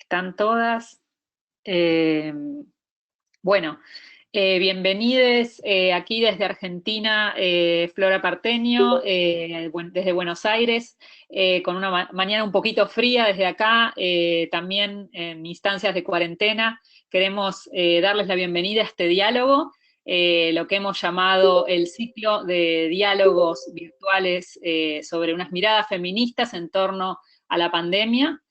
Están todas. Eh, bueno, bienvenides aquí desde Argentina, Flora Parteño, desde Buenos Aires, con una mañana un poquito fría desde acá, también en instancias de cuarentena. Queremos darles la bienvenida a este diálogo, lo que hemos llamado el ciclo de diálogos virtuales sobre unas miradas feministas en torno a la pandemia.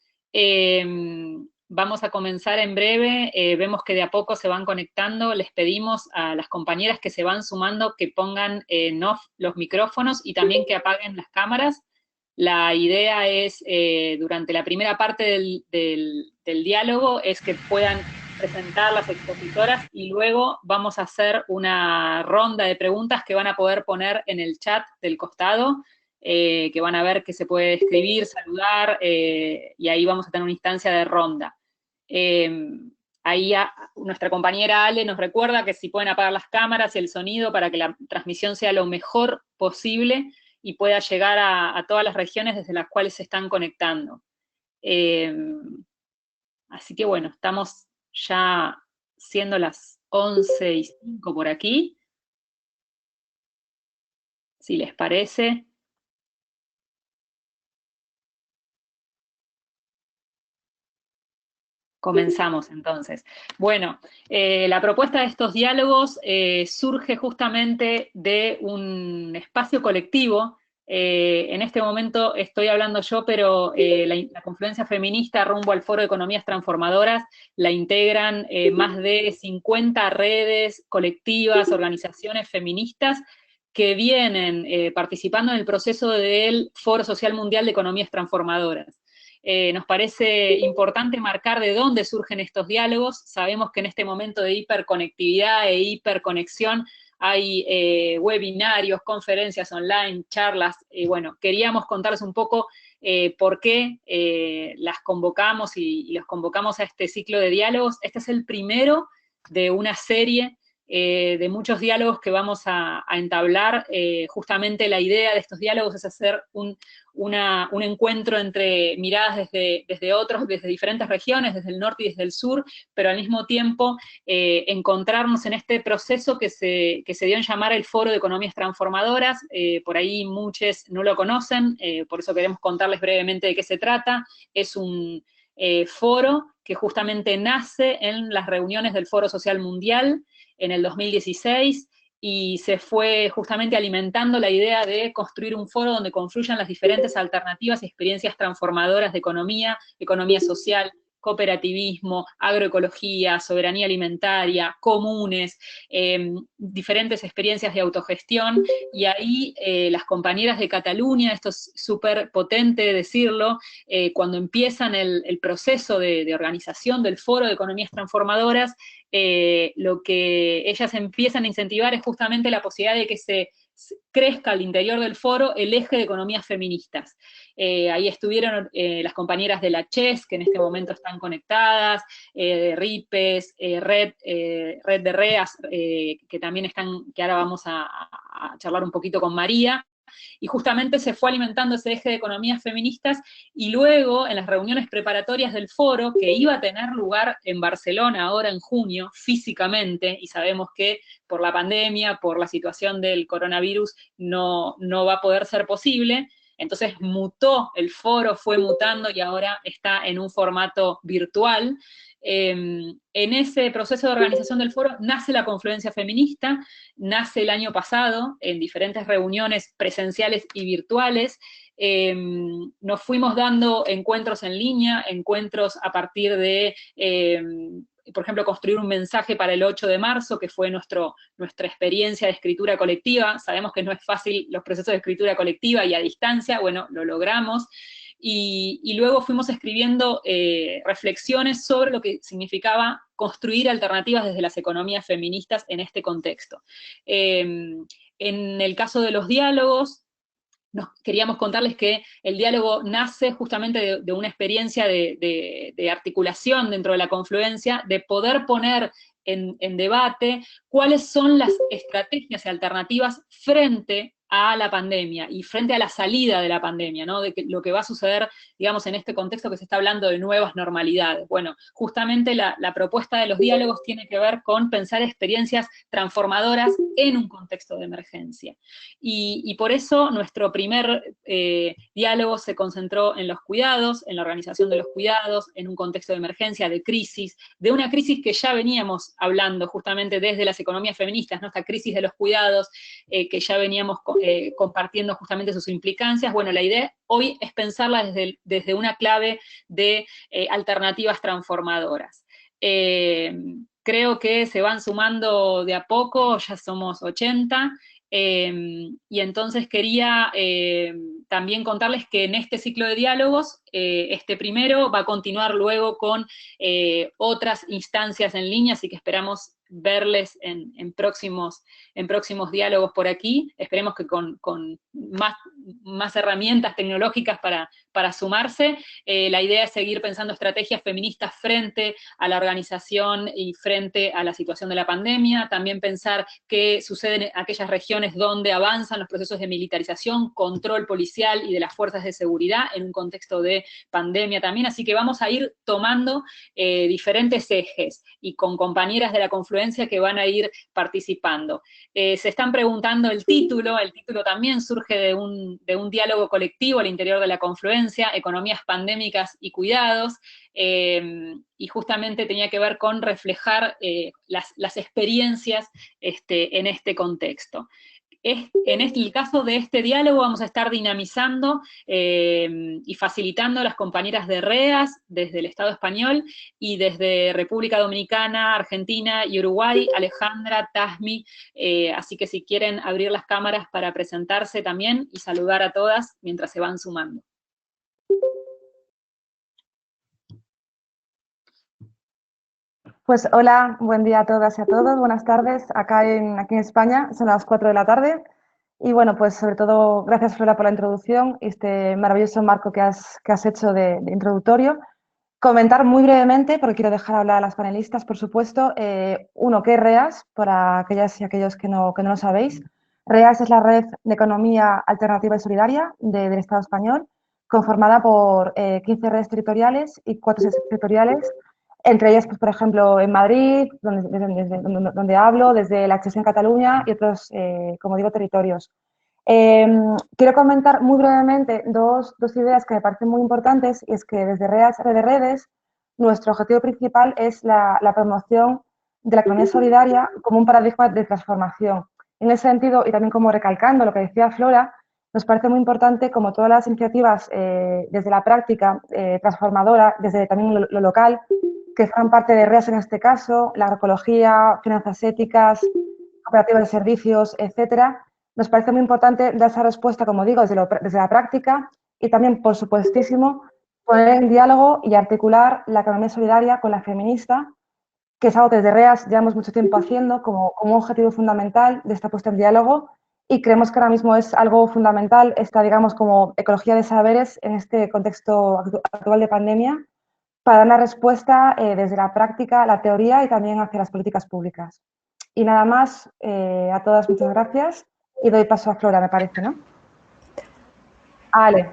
Vamos a comenzar en breve, vemos que de a poco se van conectando, les pedimos a las compañeras que se van sumando que pongan en off los micrófonos y también que apaguen las cámaras. La idea es, durante la primera parte del diálogo, es que puedan presentar las expositoras y luego vamos a hacer una ronda de preguntas que van a poder poner en el chat del costado, que van a ver que se puede escribir, saludar, y ahí vamos a tener una instancia de ronda. Ahí nuestra compañera Ale nos recuerda que si pueden apagar las cámaras y el sonido para que la transmisión sea lo mejor posible y pueda llegar a todas las regiones desde las cuales se están conectando. Así que bueno, estamos ya siendo las 11:05 por aquí, si les parece. Comenzamos entonces. Bueno, la propuesta de estos diálogos surge justamente de un espacio colectivo. En este momento estoy hablando yo, pero la confluencia feminista rumbo al Foro de Economías Transformadoras la integran más de 50 redes colectivas, organizaciones feministas que vienen participando en el proceso del Foro Social Mundial de Economías Transformadoras. Nos parece importante marcar de dónde surgen estos diálogos. Sabemos que en este momento de hiperconectividad e hiperconexión hay webinarios, conferencias online, charlas. Bueno, queríamos contarles un poco por qué las convocamos y los convocamos a este ciclo de diálogos. Este es el primero de una serie de muchos diálogos que vamos a entablar. Justamente la idea de estos diálogos es hacer un encuentro entre miradas desde otros, desde diferentes regiones, desde el norte y desde el sur, pero al mismo tiempo encontrarnos en este proceso que se dio en llamar el Foro de Economías Transformadoras. Por ahí muchos no lo conocen, por eso queremos contarles brevemente de qué se trata. Es un foro que justamente nace en las reuniones del Foro Social Mundial en el 2016, y se fue justamente alimentando la idea de construir un foro donde confluyan las diferentes alternativas y experiencias transformadoras de economía, economía social, cooperativismo, agroecología, soberanía alimentaria, comunes, diferentes experiencias de autogestión, y ahí las compañeras de Cataluña, esto es súper potente decirlo, cuando empiezan el proceso de organización del Foro de Economías Transformadoras, lo que ellas empiezan a incentivar es justamente la posibilidad de que se crezca al interior del foro el eje de economías feministas. Ahí estuvieron las compañeras de la CHES, que en este momento están conectadas, RIPES, Red de REAS, que también están, que ahora vamos a charlar un poquito con María. Y justamente se fue alimentando ese eje de economías feministas, y luego en las reuniones preparatorias del foro, que iba a tener lugar en Barcelona ahora en junio, físicamente, y sabemos que por la pandemia, por la situación del coronavirus, no va a poder ser posible. Entonces mutó el foro, fue mutando y ahora está en un formato virtual. En ese proceso de organización del foro nace la confluencia feminista, nace el año pasado en diferentes reuniones presenciales y virtuales. Nos fuimos dando encuentros en línea, encuentros a partir de, por ejemplo, construir un mensaje para el 8 de marzo, que fue nuestra experiencia de escritura colectiva. Sabemos que no es fácil los procesos de escritura colectiva y a distancia, bueno, lo logramos. Y luego fuimos escribiendo reflexiones sobre lo que significaba construir alternativas desde las economías feministas en este contexto. En el caso de los diálogos, queríamos contarles que el diálogo nace justamente de una experiencia de articulación dentro de la confluencia, de poder poner en debate cuáles son las estrategias y alternativas frente a la pandemia y frente a la salida de la pandemia, ¿no? De lo que va a suceder, digamos, en este contexto que se está hablando de nuevas normalidades. Bueno, justamente la propuesta de los diálogos tiene que ver con pensar experiencias transformadoras en un contexto de emergencia. Y por eso nuestro primer diálogo se concentró en los cuidados, en la organización de los cuidados, en un contexto de emergencia, de crisis, de una crisis que ya veníamos hablando justamente desde las economías feministas, ¿no? Esta crisis de los cuidados, que ya veníamos compartiendo justamente sus implicancias. Bueno, la idea hoy es pensarla desde una clave de alternativas transformadoras. Creo que se van sumando de a poco, ya somos 80, y entonces quería también contarles que en este ciclo de diálogos, este primero va a continuar luego con otras instancias en línea, así que esperamos verles en próximos diálogos por aquí. Esperemos que con más herramientas tecnológicas para sumarse. La idea es seguir pensando estrategias feministas frente a la organización y frente a la situación de la pandemia. También pensar qué sucede en aquellas regiones donde avanzan los procesos de militarización, control policial y de las fuerzas de seguridad en un contexto de pandemia también. Así que vamos a ir tomando diferentes ejes y con compañeras de la confluencia que van a ir participando. Se están preguntando el título también surge de un diálogo colectivo al interior de la confluencia, economías pandémicas y cuidados, y justamente tenía que ver con reflejar las experiencias en este contexto. En el caso de este diálogo vamos a estar dinamizando y facilitando a las compañeras de REAS desde el Estado español y desde República Dominicana, Argentina y Uruguay, Alejandra, Tasmi, así que si quieren abrir las cámaras para presentarse también y saludar a todas mientras se van sumando. Pues hola, buen día a todas y a todos, buenas tardes. Aquí en España son las 4 de la tarde y bueno, pues sobre todo gracias Flora por la introducción y este maravilloso marco que has hecho de introductorio. Comentar muy brevemente, porque quiero dejar hablar a las panelistas, por supuesto, uno, ¿qué es REAS? Para aquellas y aquellos que no lo sabéis. REAS es la Red de Economía Alternativa y Solidaria del Estado español, conformada por 15 redes territoriales y 4 sedes territoriales, entre ellas, pues, por ejemplo, en Madrid, donde hablo, desde la Extensión Cataluña y otros, como digo, territorios. Quiero comentar muy brevemente dos ideas que me parecen muy importantes, y es que desde REAS Red de Redes, nuestro objetivo principal es la promoción de la economía solidaria como un paradigma de transformación. En ese sentido, y también como recalcando lo que decía Flora, nos parece muy importante, como todas las iniciativas desde la práctica transformadora, desde también lo local, que forman parte de REAS en este caso, la agroecología, finanzas éticas, cooperativas de servicios, etcétera. Nos parece muy importante dar esa respuesta, como digo, desde la práctica y también, por supuestísimo, poner en diálogo y articular la economía solidaria con la feminista, que es algo que desde REAS llevamos mucho tiempo haciendo como un objetivo fundamental de esta puesta en diálogo, y creemos que ahora mismo es algo fundamental esta, digamos, como ecología de saberes en este contexto actual de pandemia, para dar una respuesta desde la práctica, la teoría y también hacia las políticas públicas. Y nada más, a todas muchas gracias y doy paso a Flora, me parece, ¿no? Ale.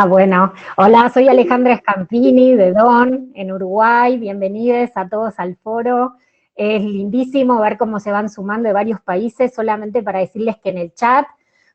Bueno, hola, soy Alejandra Scampini de DON en Uruguay, bienvenidos a todos al foro. Es lindísimo ver cómo se van sumando de varios países, solamente para decirles que en el chat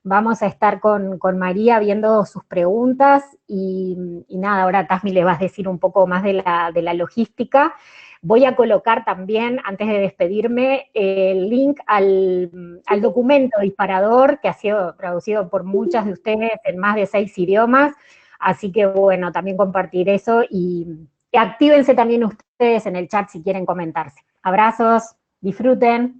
vamos a estar con María viendo sus preguntas y nada, ahora Tasmi le vas a decir un poco más de la logística. Voy a colocar también, antes de despedirme, el link al documento disparador que ha sido traducido por muchas de ustedes en más de 6 idiomas, así que bueno, también compartir eso y actívense también ustedes en el chat si quieren comentarse. Abrazos, disfruten.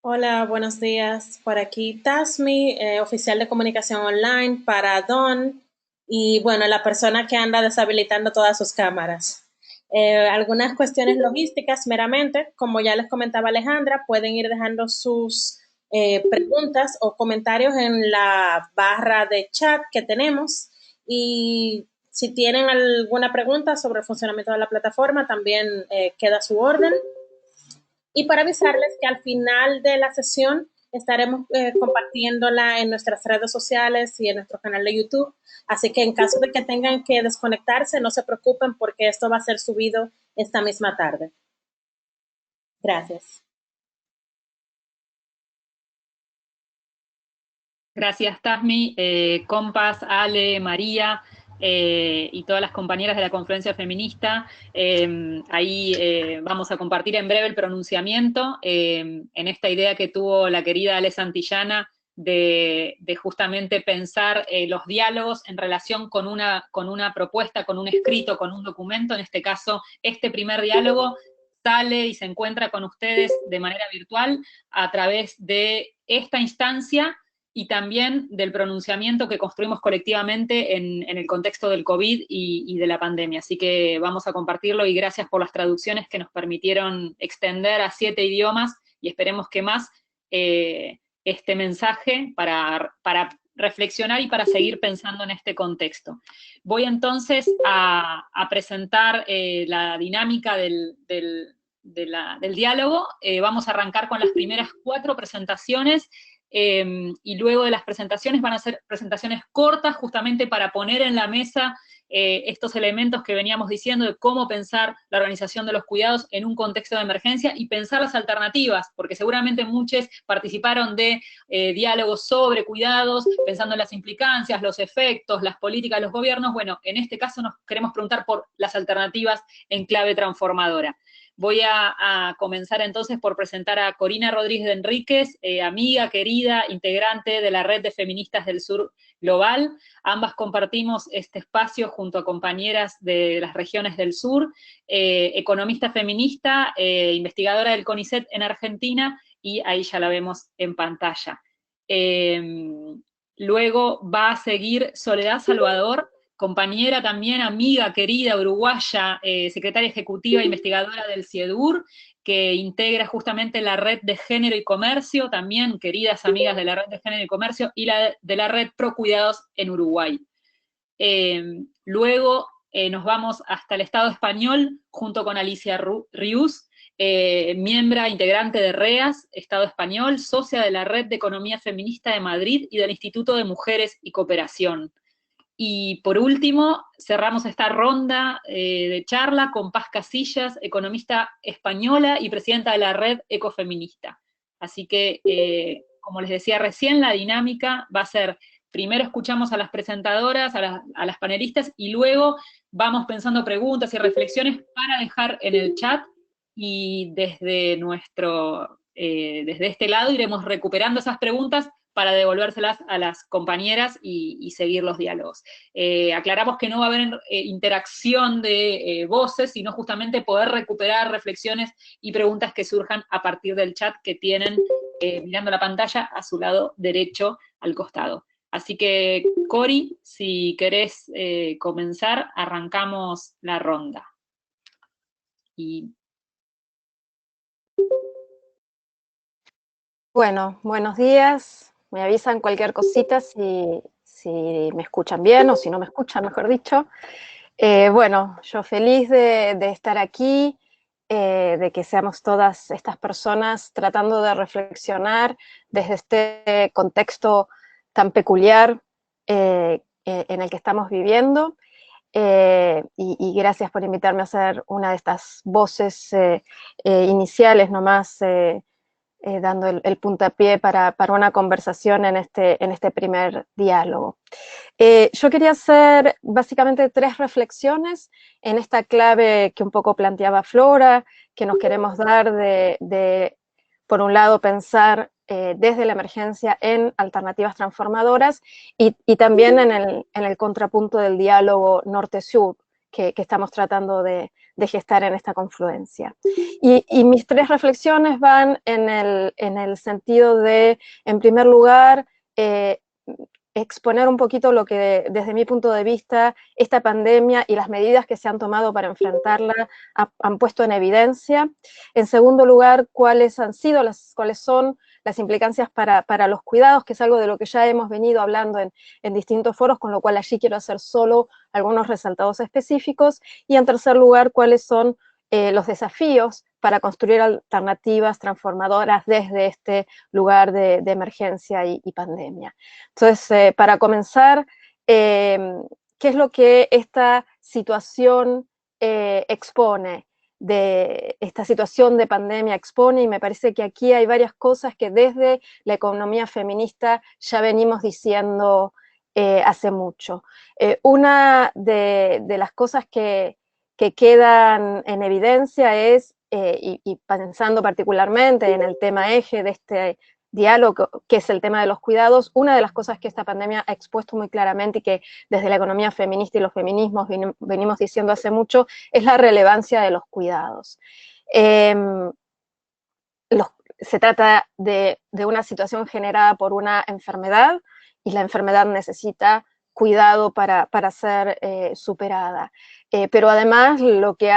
Hola, buenos días. Por aquí Tasmi, oficial de comunicación online para DON y bueno, la persona que anda deshabilitando todas sus cámaras. Algunas cuestiones logísticas meramente, como ya les comentaba Alejandra, pueden ir dejando sus preguntas o comentarios en la barra de chat que tenemos, y si tienen alguna pregunta sobre el funcionamiento de la plataforma también queda a su orden. Y para avisarles que al final de la sesión estaremos compartiéndola en nuestras redes sociales y en nuestro canal de YouTube. Así que en caso de que tengan que desconectarse, no se preocupen porque esto va a ser subido esta misma tarde. Gracias. Gracias, Tasmi, Compas, Ale, María y todas las compañeras de la Confluencia Feminista. Ahí vamos a compartir en breve el pronunciamiento en esta idea que tuvo la querida Ale Santillana de justamente pensar los diálogos en relación con una propuesta, con un escrito, con un documento. En este caso, este primer diálogo sale y se encuentra con ustedes de manera virtual a través de esta instancia y también del pronunciamiento que construimos colectivamente en el contexto del COVID y de la pandemia. Así que vamos a compartirlo y gracias por las traducciones que nos permitieron extender a 7 idiomas y esperemos que más este mensaje para reflexionar y para seguir pensando en este contexto. Voy entonces a presentar la dinámica del diálogo. Vamos a arrancar con las primeras 4 presentaciones. Y luego de las presentaciones van a ser presentaciones cortas justamente para poner en la mesa estos elementos que veníamos diciendo de cómo pensar la organización de los cuidados en un contexto de emergencia y pensar las alternativas, porque seguramente muchos participaron de diálogos sobre cuidados, pensando en las implicancias, los efectos, las políticas de los gobiernos. Bueno, en este caso nos queremos preguntar por las alternativas en clave transformadora. Voy a comenzar entonces por presentar a Corina Rodríguez de Enríquez, amiga, querida, integrante de la Red de Feministas del Sur Global. Ambas compartimos este espacio junto a compañeras de las regiones del sur, economista feminista, investigadora del CONICET en Argentina, y ahí ya la vemos en pantalla. Luego va a seguir Soledad Salvador, compañera también, amiga, querida, uruguaya, secretaria ejecutiva e investigadora del CIEDUR, que integra justamente la Red de Género y Comercio, también queridas amigas de la Red de Género y Comercio, y de la Red Pro Cuidados en Uruguay. Luego nos vamos hasta el Estado español, junto con Alicia Rius, miembro integrante de REAS, Estado español, socia de la Red de Economía Feminista de Madrid y del Instituto de Mujeres y Cooperación. Y por último, cerramos esta ronda de charla con Paz Casillas, economista española y presidenta de la Red Ecofeminista. Así que, como les decía recién, la dinámica va a ser, primero escuchamos a las presentadoras, a las panelistas, y luego vamos pensando preguntas y reflexiones para dejar en el chat, y desde desde este lado iremos recuperando esas preguntas para devolvérselas a las compañeras y seguir los diálogos. Aclaramos que no va a haber interacción de voces, sino justamente poder recuperar reflexiones y preguntas que surjan a partir del chat que tienen, mirando la pantalla, a su lado derecho al costado. Así que, Cori, si querés comenzar, arrancamos la ronda. Bueno, buenos días. Me avisan cualquier cosita si me escuchan bien o si no me escuchan, mejor dicho. Bueno, yo feliz de estar aquí, de que seamos todas estas personas tratando de reflexionar desde este contexto tan peculiar en el que estamos viviendo. Y gracias por invitarme a ser una de estas voces iniciales nomás, dando el puntapié para una conversación en este primer diálogo. Yo quería hacer básicamente 3 reflexiones en esta clave que un poco planteaba Flora, que nos queremos dar de por un lado, pensar desde la emergencia en alternativas transformadoras y también en el contrapunto del diálogo norte-sur que estamos tratando de gestar en esta confluencia. Y mis 3 reflexiones van en el sentido de, en primer lugar, exponer un poquito lo que, desde mi punto de vista, esta pandemia y las medidas que se han tomado para enfrentarla han puesto en evidencia. En segundo lugar, cuáles son las implicancias para los cuidados, que es algo de lo que ya hemos venido hablando en distintos foros, con lo cual allí quiero hacer solo algunos resaltados específicos. Y en tercer lugar, cuáles son los desafíos para construir alternativas transformadoras desde este lugar de emergencia y pandemia. Entonces, para comenzar, ¿qué es lo que esta situación expone? De esta situación de pandemia expone, y me parece que aquí hay varias cosas que desde la economía feminista ya venimos diciendo hace mucho. Una de las cosas que quedan en evidencia es, y pensando particularmente en el tema eje de este diálogo, que es el tema de los cuidados, una de las cosas que esta pandemia ha expuesto muy claramente y que desde la economía feminista y los feminismos venimos diciendo hace mucho, es la relevancia de los cuidados. Se trata de una situación generada por una enfermedad, y la enfermedad necesita cuidado para ser superada. Pero además lo que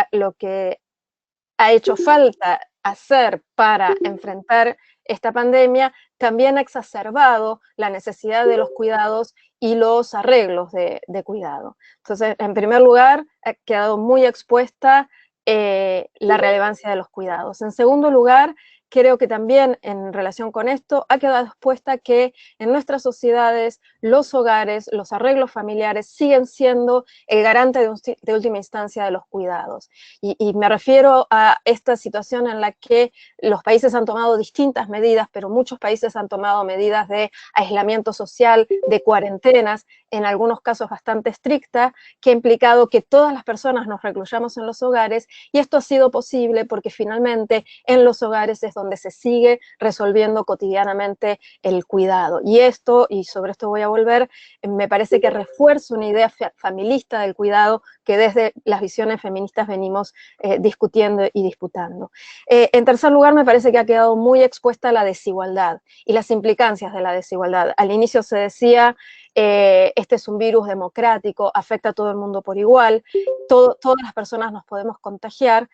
ha hecho falta hacer para enfrentar esta pandemia también ha exacerbado la necesidad de los cuidados y los arreglos de cuidado. Entonces, en primer lugar, ha quedado muy expuesta la relevancia de los cuidados. En segundo lugar, creo que también en relación con esto ha quedado expuesta que en nuestras sociedades los hogares, los arreglos familiares siguen siendo el garante de última instancia de los cuidados. Y me refiero a esta situación en la que los países han tomado distintas medidas, pero muchos países han tomado medidas de aislamiento social, de cuarentenas, en algunos casos bastante estrictas, que ha implicado que todas las personas nos recluyamos en los hogares, y esto ha sido posible porque finalmente en los hogares es donde se sigue resolviendo cotidianamente el cuidado. Y esto, y sobre esto voy a volver, me parece que refuerza una idea familista del cuidado que desde las visiones feministas venimos discutiendo y disputando. En tercer lugar, me parece que ha quedado muy expuesta la desigualdad y las implicancias de la desigualdad. Al inicio se decía, este es un virus democrático, afecta a todo el mundo por igual, todas las personas nos podemos contagiar,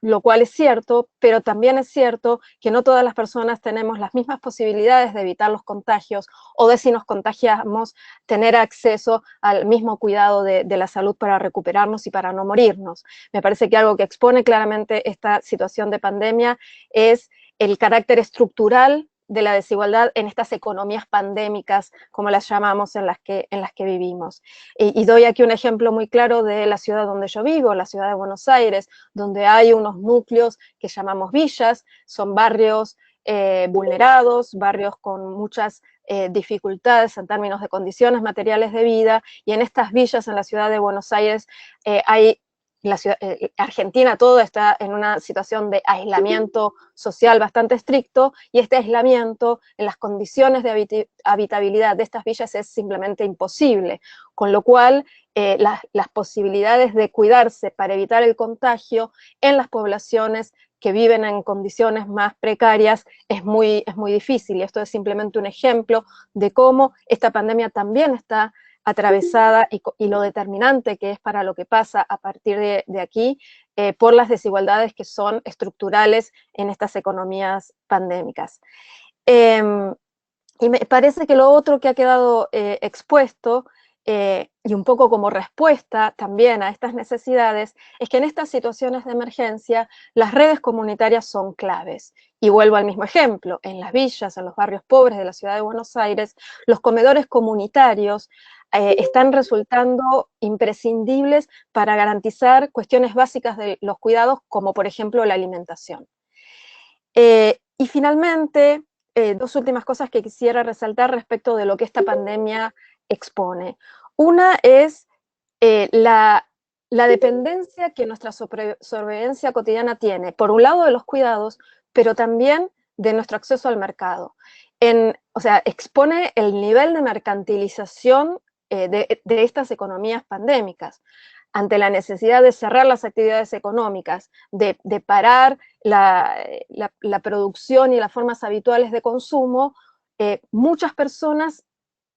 lo cual es cierto, pero también es cierto que no todas las personas tenemos las mismas posibilidades de evitar los contagios, o de, si nos contagiamos, tener acceso al mismo cuidado de la salud para recuperarnos y para no morirnos. Me parece que algo que expone claramente esta situación de pandemia es el carácter estructural de la desigualdad en estas economías pandémicas, como las llamamos, en las que vivimos. Y doy aquí un ejemplo muy claro de la ciudad donde yo vivo, la ciudad de Buenos Aires, donde hay unos núcleos que llamamos villas, son barrios vulnerados, barrios con muchas dificultades en términos de condiciones materiales de vida, y en estas villas en la ciudad de Buenos Aires hay Argentina todo está en una situación de aislamiento social bastante estricto, y este aislamiento en las condiciones de habitabilidad de estas villas es simplemente imposible, con lo cual las posibilidades de cuidarse para evitar el contagio en las poblaciones que viven en condiciones más precarias es muy difícil, y esto es simplemente un ejemplo de cómo esta pandemia también está atravesada, y lo determinante que es para lo que pasa a partir de aquí, por las desigualdades que son estructurales en estas economías pandémicas. Y me parece que lo otro que ha quedado expuesto, y un poco como respuesta también a estas necesidades, es que en estas situaciones de emergencia las redes comunitarias son claves. Y vuelvo al mismo ejemplo, en las villas, en los barrios pobres de la ciudad de Buenos Aires, los comedores comunitarios están resultando imprescindibles para garantizar cuestiones básicas de los cuidados, como por ejemplo la alimentación. Y finalmente, dos últimas cosas que quisiera resaltar respecto de lo que esta pandemia expone. Una es la dependencia que nuestra sobrevivencia cotidiana tiene, por un lado de los cuidados, pero también de nuestro acceso al mercado. O sea, expone el nivel de mercantilización de estas economías pandémicas. Ante la necesidad de cerrar las actividades económicas, de parar la producción y las formas habituales de consumo, muchas personas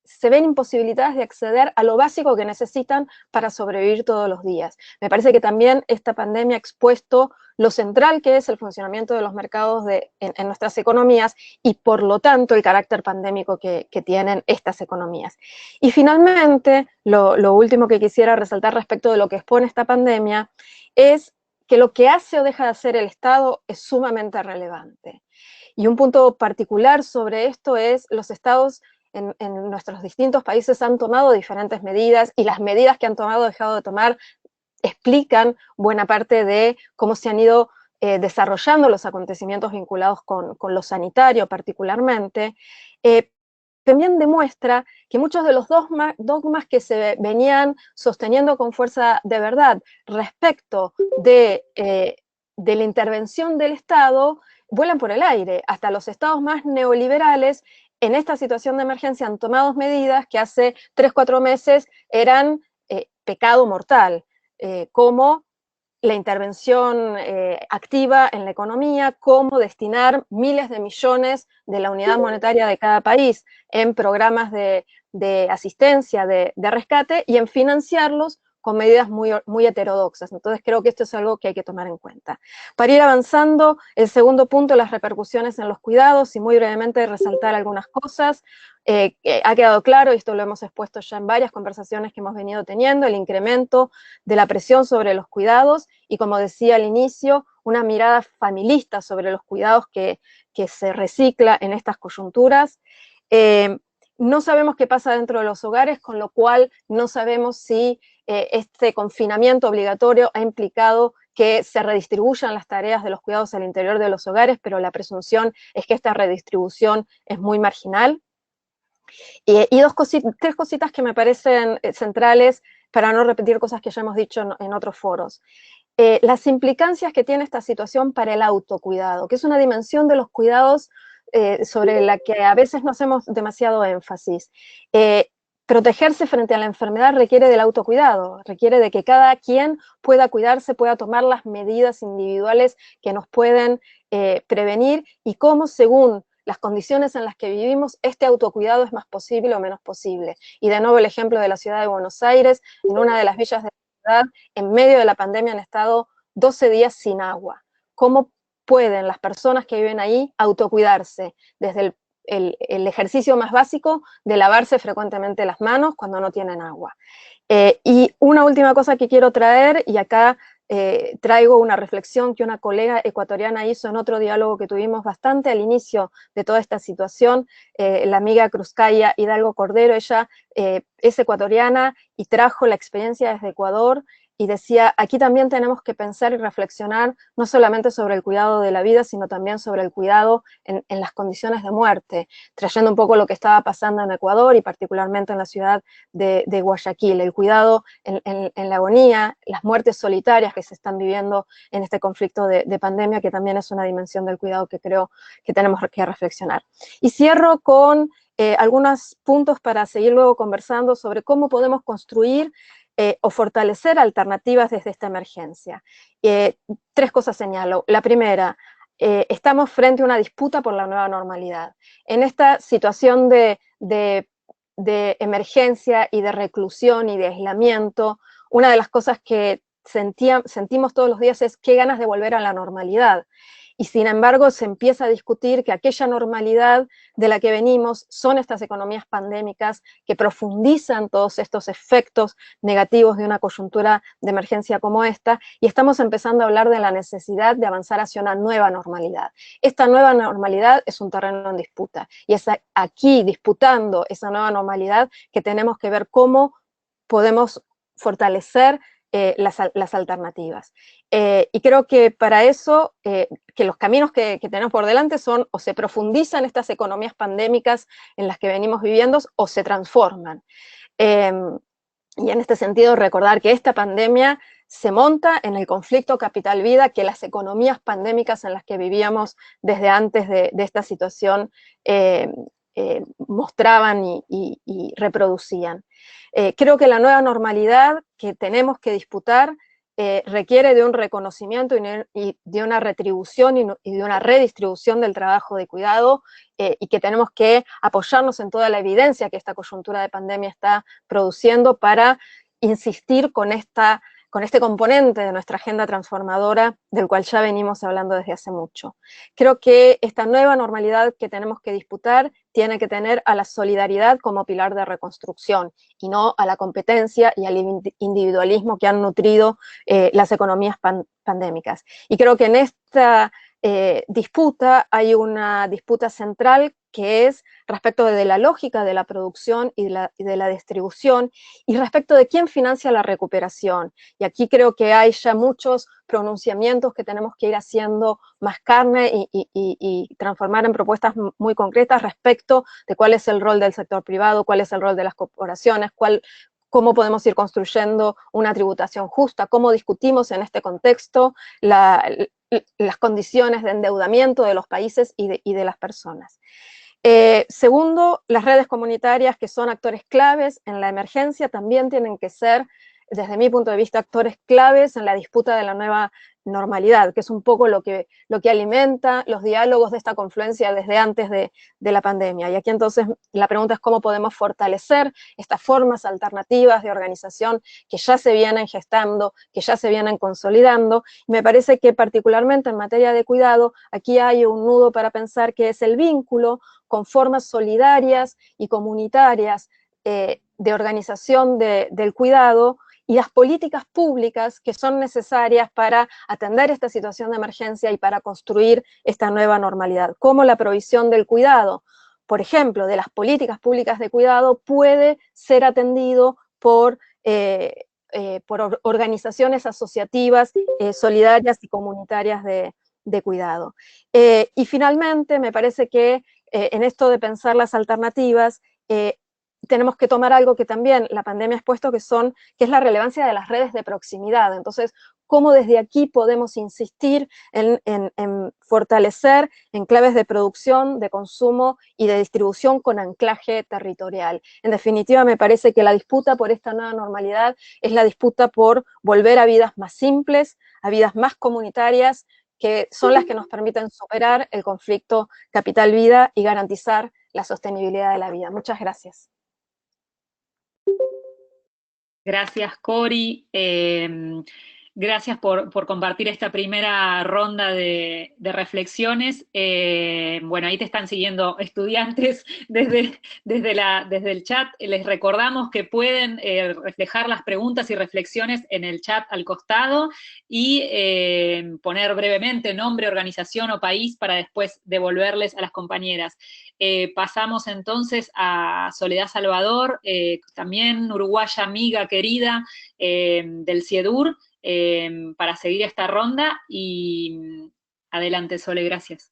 se ven imposibilitadas de acceder a lo básico que necesitan para sobrevivir todos los días. Me parece que también esta pandemia ha expuesto lo central que es el funcionamiento de los mercados en nuestras economías, y por lo tanto el carácter pandémico que tienen estas economías. Y finalmente, lo último que quisiera resaltar respecto de lo que expone esta pandemia es que lo que hace o deja de hacer el Estado es sumamente relevante. Y un punto particular sobre esto es los estados en nuestros distintos países han tomado diferentes medidas y las medidas que han tomado o dejado de tomar explican buena parte de cómo se han ido desarrollando los acontecimientos vinculados con lo sanitario particularmente. También demuestra que muchos de los dogmas que se venían sosteniendo con fuerza de verdad respecto de la intervención del Estado vuelan por el aire. Hasta los estados más neoliberales en esta situación de emergencia han tomado medidas que hace 3 o 4 meses eran pecado mortal, como la intervención activa en la economía, como destinar miles de millones de la unidad monetaria de cada país en programas de asistencia, de rescate, y en financiarlos con medidas muy heterodoxas. Entonces creo que esto es algo que hay que tomar en cuenta. Para ir avanzando, el segundo punto, las repercusiones en los cuidados, y muy brevemente resaltar algunas cosas. Ha quedado claro, y esto lo hemos expuesto ya en varias conversaciones que hemos venido teniendo, el incremento de la presión sobre los cuidados, y como decía al inicio, una mirada familista sobre los cuidados que se recicla en estas coyunturas. No sabemos qué pasa dentro de los hogares, con lo cual no sabemos si este confinamiento obligatorio ha implicado que se redistribuyan las tareas de los cuidados al interior de los hogares, pero la presunción es que esta redistribución es muy marginal. Y tres cositas que me parecen centrales para no repetir cosas que ya hemos dicho en otros foros. Las implicancias que tiene esta situación para el autocuidado, que es una dimensión de los cuidados sobre la que a veces no hacemos demasiado énfasis. Protegerse frente a la enfermedad requiere del autocuidado, requiere de que cada quien pueda cuidarse, pueda tomar las medidas individuales que nos pueden prevenir, y cómo, según las condiciones en las que vivimos, este autocuidado es más posible o menos posible. Y de nuevo el ejemplo de la ciudad de Buenos Aires, en una de las villas de la ciudad, en medio de la pandemia han estado 12 días sin agua. ¿Cómo pueden las personas que viven ahí autocuidarse? Desde el ejercicio más básico de lavarse frecuentemente las manos cuando no tienen agua. Y una última cosa que quiero traer, y acá traigo una reflexión que una colega ecuatoriana hizo en otro diálogo que tuvimos bastante al inicio de toda esta situación, la amiga Cruzcaya Hidalgo Cordero. Ella es ecuatoriana y trajo la experiencia desde Ecuador, y decía, aquí también tenemos que pensar y reflexionar no solamente sobre el cuidado de la vida, sino también sobre el cuidado en las condiciones de muerte, trayendo un poco lo que estaba pasando en Ecuador y particularmente en la ciudad de Guayaquil, el cuidado en la agonía, las muertes solitarias que se están viviendo en este conflicto de pandemia, que también es una dimensión del cuidado que creo que tenemos que reflexionar. Y cierro con algunos puntos para seguir luego conversando sobre cómo podemos construir o fortalecer alternativas desde esta emergencia. 3 cosas señalo. La primera, estamos frente a una disputa por la nueva normalidad. En esta situación de emergencia y de reclusión y de aislamiento, una de las cosas que sentimos todos los días es qué ganas de volver a la normalidad. Y sin embargo se empieza a discutir que aquella normalidad de la que venimos son estas economías pandémicas que profundizan todos estos efectos negativos de una coyuntura de emergencia como esta, y estamos empezando a hablar de la necesidad de avanzar hacia una nueva normalidad. Esta nueva normalidad es un terreno en disputa, y es aquí, disputando esa nueva normalidad, que tenemos que ver cómo podemos fortalecer las alternativas. Y creo que para eso, que los caminos que tenemos por delante son, o se profundizan estas economías pandémicas en las que venimos viviendo, o se transforman. Y en este sentido, recordar que esta pandemia se monta en el conflicto capital-vida que las economías pandémicas en las que vivíamos desde antes de esta situación mostraban y reproducían. Creo que la nueva normalidad que tenemos que disputar requiere de un reconocimiento y de una retribución y de una redistribución del trabajo de cuidado, y que tenemos que apoyarnos en toda la evidencia que esta coyuntura de pandemia está produciendo para insistir con esta con este componente de nuestra agenda transformadora del cual ya venimos hablando desde hace mucho. Creo que esta nueva normalidad que tenemos que disputar tiene que tener a la solidaridad como pilar de reconstrucción y no a la competencia y al individualismo que han nutrido las economías pandémicas. Y creo que en esta disputa hay una disputa central que es respecto de la lógica de la producción y de la distribución y respecto de quién financia la recuperación. Y aquí creo que hay ya muchos pronunciamientos que tenemos que ir haciendo más carne y transformar en propuestas muy concretas respecto de cuál es el rol del sector privado, cuál es el rol de las corporaciones, cómo podemos ir construyendo una tributación justa, cómo discutimos en este contexto las condiciones de endeudamiento de los países y de las personas. Segundo, las redes comunitarias, que son actores claves en la emergencia, también tienen que ser, desde mi punto de vista, actores claves en la disputa de la nueva normalidad, que es un poco lo que alimenta los diálogos de esta confluencia desde antes de la pandemia. Y aquí entonces la pregunta es cómo podemos fortalecer estas formas alternativas de organización que ya se vienen gestando, que ya se vienen consolidando. Y me parece que particularmente en materia de cuidado, aquí hay un nudo para pensar que es el vínculo con formas solidarias y comunitarias de organización del cuidado y las políticas públicas que son necesarias para atender esta situación de emergencia y para construir esta nueva normalidad, como la provisión del cuidado, por ejemplo, de las políticas públicas de cuidado, puede ser atendido por organizaciones asociativas solidarias y comunitarias de cuidado. Y finalmente, me parece que en esto de pensar las alternativas, tenemos que tomar algo que también la pandemia ha expuesto, que es la relevancia de las redes de proximidad. Entonces, cómo desde aquí podemos insistir en fortalecer enclaves de producción, de consumo y de distribución con anclaje territorial. En definitiva, me parece que la disputa por esta nueva normalidad es la disputa por volver a vidas más simples, a vidas más comunitarias, que son las que nos permiten superar el conflicto capital-vida y garantizar la sostenibilidad de la vida. Muchas gracias. Gracias, Cori. Gracias por compartir esta primera ronda de reflexiones. Bueno, ahí te están siguiendo estudiantes desde el chat. Les recordamos que pueden reflejar las preguntas y reflexiones en el chat al costado y poner brevemente nombre, organización o país para después devolverles a las compañeras. Pasamos entonces a Soledad Salvador, también uruguaya amiga querida del CIEDUR, para seguir esta ronda y adelante, Sole, gracias.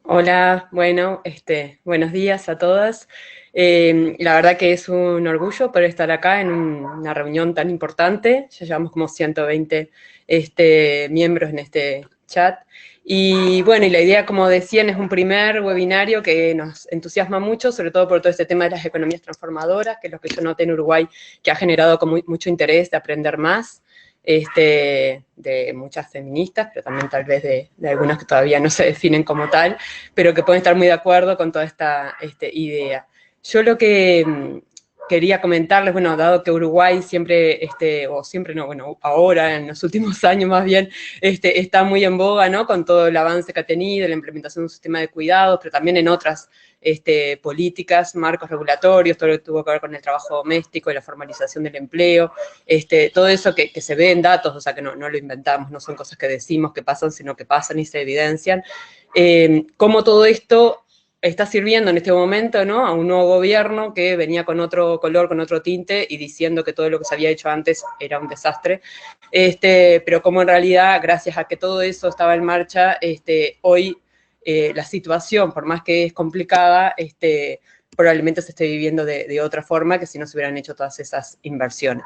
Hola, bueno, buenos días a todas. La verdad que es un orgullo poder estar acá en una reunión tan importante. Ya llevamos como 120 miembros en este chat. Y bueno, y la idea, como decían, es un primer webinario que nos entusiasma mucho, sobre todo por todo este tema de las economías transformadoras, que es lo que yo noté en Uruguay, que ha generado como mucho interés de aprender más, de muchas feministas, pero también tal vez de algunas que todavía no se definen como tal, pero que pueden estar muy de acuerdo con toda esta idea. Yo lo que quería comentarles, bueno, dado que Uruguay siempre, o siempre no, bueno, ahora, en los últimos años más bien, está muy en boga, ¿no?, con todo el avance que ha tenido, la implementación de un sistema de cuidados, pero también en otras políticas, marcos regulatorios, todo lo que tuvo que ver con el trabajo doméstico y la formalización del empleo, todo eso que se ve en datos, o sea, que no lo inventamos, no son cosas que decimos que pasan, sino que pasan y se evidencian, cómo todo esto está sirviendo en este momento, ¿no?, a un nuevo gobierno que venía con otro color, con otro tinte, y diciendo que todo lo que se había hecho antes era un desastre, pero como en realidad, gracias a que todo eso estaba en marcha, hoy la situación, por más que es complicada, probablemente se esté viviendo de otra forma que si no se hubieran hecho todas esas inversiones.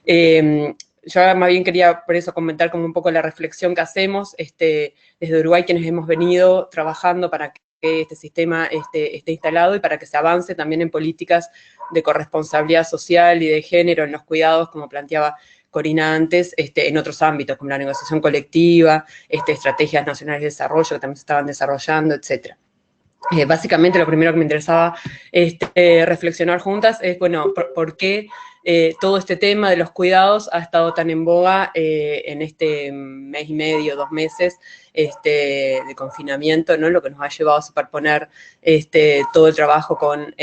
Yo más bien quería por eso comentar como un poco la reflexión que hacemos desde Uruguay, quienes hemos venido trabajando para que este sistema esté instalado y para que se avance también en políticas de corresponsabilidad social y de género en los cuidados, como planteaba Corina antes, en otros ámbitos, como la negociación colectiva, estrategias nacionales de desarrollo que también se estaban desarrollando, etc. Básicamente lo primero que me interesaba reflexionar juntas es, bueno, por qué todo este tema de los cuidados ha estado tan en boga en este mes y medio, 2 meses de confinamiento, ¿no? Lo que nos ha llevado a superponer todo el trabajo con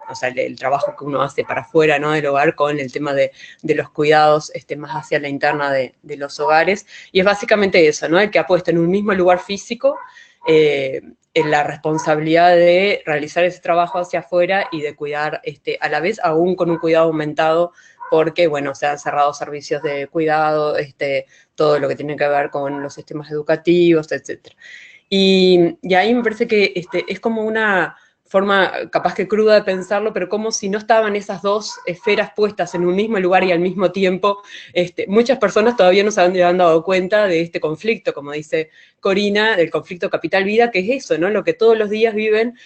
o sea, el trabajo que uno hace para afuera, ¿no?, del hogar, con el tema de los cuidados más hacia la interna de los hogares. Y es básicamente eso, ¿no?, el que ha puesto en un mismo lugar físico en la responsabilidad de realizar ese trabajo hacia afuera y de cuidar a la vez, aún con un cuidado aumentado, porque, bueno, se han cerrado servicios de cuidado, todo lo que tiene que ver con los sistemas educativos, etc. Y ahí me parece que es como una forma capaz que cruda de pensarlo, pero como si no estaban esas dos esferas puestas en un mismo lugar y al mismo tiempo. Muchas personas todavía no se han dado cuenta de este conflicto, como dice Corina, del conflicto capital-vida, que es eso, ¿no?, lo que todos los días viven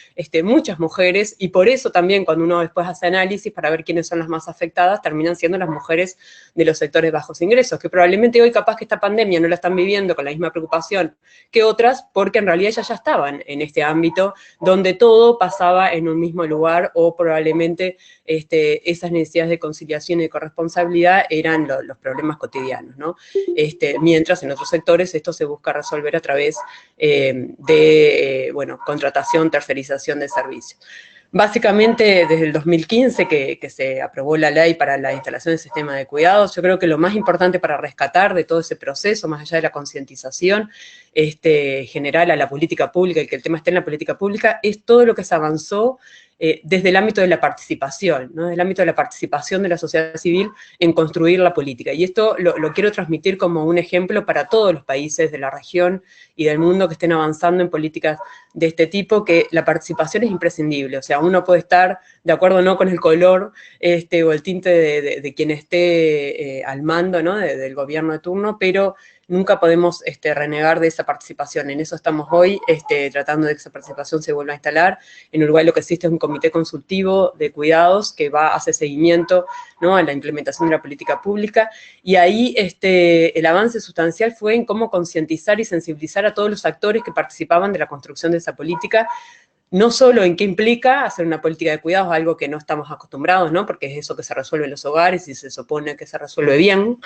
muchas mujeres, y por eso también cuando uno después hace análisis para ver quiénes son las más afectadas, terminan siendo las mujeres de los sectores bajos ingresos, que probablemente hoy capaz que esta pandemia no la están viviendo con la misma preocupación que otras, porque en realidad ellas ya estaban en este ámbito donde todo pasaba en un mismo lugar, o probablemente esas necesidades de conciliación y de corresponsabilidad eran los problemas cotidianos, ¿no? Mientras en otros sectores esto se busca resolver a través de contratación, tercerización de servicios. Básicamente, desde el 2015 que se aprobó la ley para la instalación del sistema de cuidados, yo creo que lo más importante para rescatar de todo ese proceso, más allá de la concientización general a la política pública, y que el tema esté en la política pública, es todo lo que se avanzó desde el ámbito de la participación, ¿no?, desde el ámbito de la participación de la sociedad civil en construir la política. Y esto lo quiero transmitir como un ejemplo para todos los países de la región y del mundo que estén avanzando en políticas de este tipo, que la participación es imprescindible. O sea, uno puede estar de acuerdo no con el color o el tinte de quien esté al mando, ¿no?, del gobierno de turno, pero nunca podemos renegar de esa participación. En eso estamos hoy, tratando de que esa participación se vuelva a instalar. En Uruguay lo que existe es un comité consultivo de cuidados que hace seguimiento, ¿no?, a la implementación de la política pública, y ahí el avance sustancial fue en cómo concientizar y sensibilizar a todos los actores que participaban de la construcción de esa política, no solo en qué implica hacer una política de cuidados, algo que no estamos acostumbrados, ¿no?, porque es eso que se resuelve en los hogares y se supone que se resuelve bien,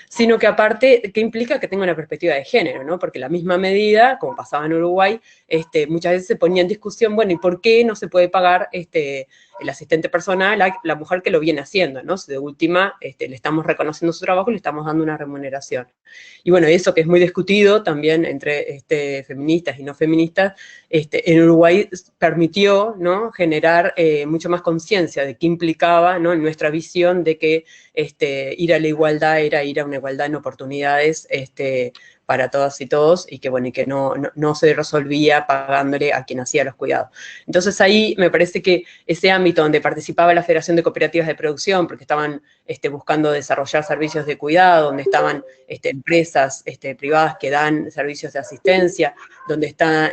sino que aparte, qué implica que tenga una perspectiva de género, ¿no?, porque la misma medida, como pasaba en Uruguay, muchas veces se ponía en discusión, bueno, ¿y por qué no se puede pagar el asistente personal a la mujer que lo viene haciendo, ¿no? Si de última le estamos reconociendo su trabajo y le estamos dando una remuneración. Y bueno, eso que es muy discutido también entre feministas y no feministas, en Uruguay permitió, ¿no?, generar mucho más conciencia de qué implicaba, ¿no?, en nuestra visión de que ir a la igualdad era ir a una igualdad en oportunidades para todas y todos, y que, bueno, y que no se resolvía pagándole a quien hacía los cuidados. Entonces ahí me parece que ese ámbito donde participaba la Federación de Cooperativas de Producción, porque estaban buscando desarrollar servicios de cuidado, donde estaban empresas privadas que dan servicios de asistencia, donde están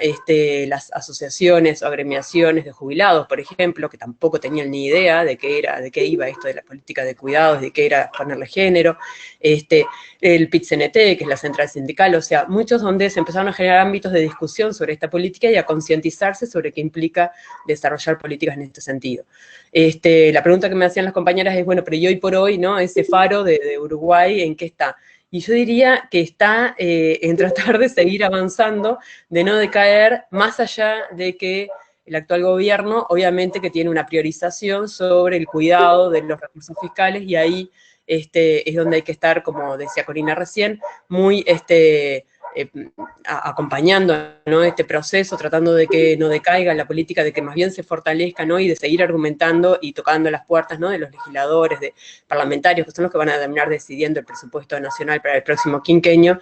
las asociaciones o agremiaciones de jubilados, por ejemplo, que tampoco tenían ni idea de qué iba esto de la política de cuidados, de qué era ponerle género, el PIT-CNT, que es la central sindical, o sea, muchos donde se empezaron a generar ámbitos de discusión sobre esta política y a concientizarse sobre qué implica desarrollar políticas en este sentido. La pregunta que me hacían las compañeras es, bueno, pero y hoy por hoy, ¿no?, ese faro de Uruguay, ¿en qué está? Y yo diría que está en tratar de seguir avanzando, de no decaer, más allá de que el actual gobierno, obviamente que tiene una priorización sobre el cuidado de los recursos fiscales, y ahí es donde hay que estar, como decía Corina recién, muy acompañando, ¿no?, este proceso, tratando de que no decaiga la política, de que más bien se fortalezca, ¿no?, y de seguir argumentando y tocando las puertas, ¿no?, de los legisladores, de parlamentarios, que son los que van a terminar decidiendo el presupuesto nacional para el próximo quinquenio,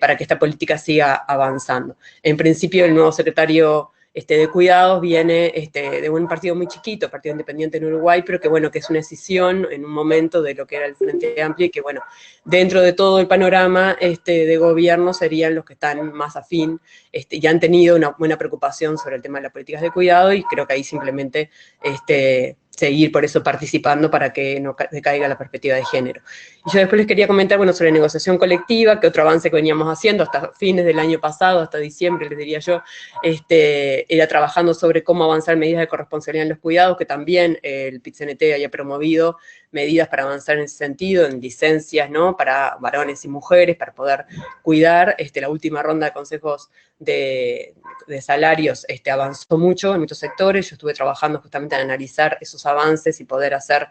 para que esta política siga avanzando. En principio, el nuevo secretario de cuidados viene de un partido muy chiquito, Partido Independiente en Uruguay, pero que, bueno, que es una escisión en un momento de lo que era el Frente Amplio, y que, bueno, dentro de todo el panorama de gobierno serían los que están más afín, y han tenido una buena preocupación sobre el tema de las políticas de cuidado, y creo que ahí simplemente seguir por eso participando para que no decaiga la perspectiva de género. Y yo después les quería comentar, bueno, sobre negociación colectiva, que otro avance que veníamos haciendo hasta fines del año pasado, hasta diciembre, les diría yo, era trabajando sobre cómo avanzar medidas de corresponsabilidad en los cuidados, que también el PIT-CNT haya promovido medidas para avanzar en ese sentido, en licencias, ¿no?, para varones y mujeres, para poder cuidar. La última ronda de consejos de salarios avanzó mucho en muchos sectores. Yo estuve trabajando justamente en analizar esos avances y poder hacer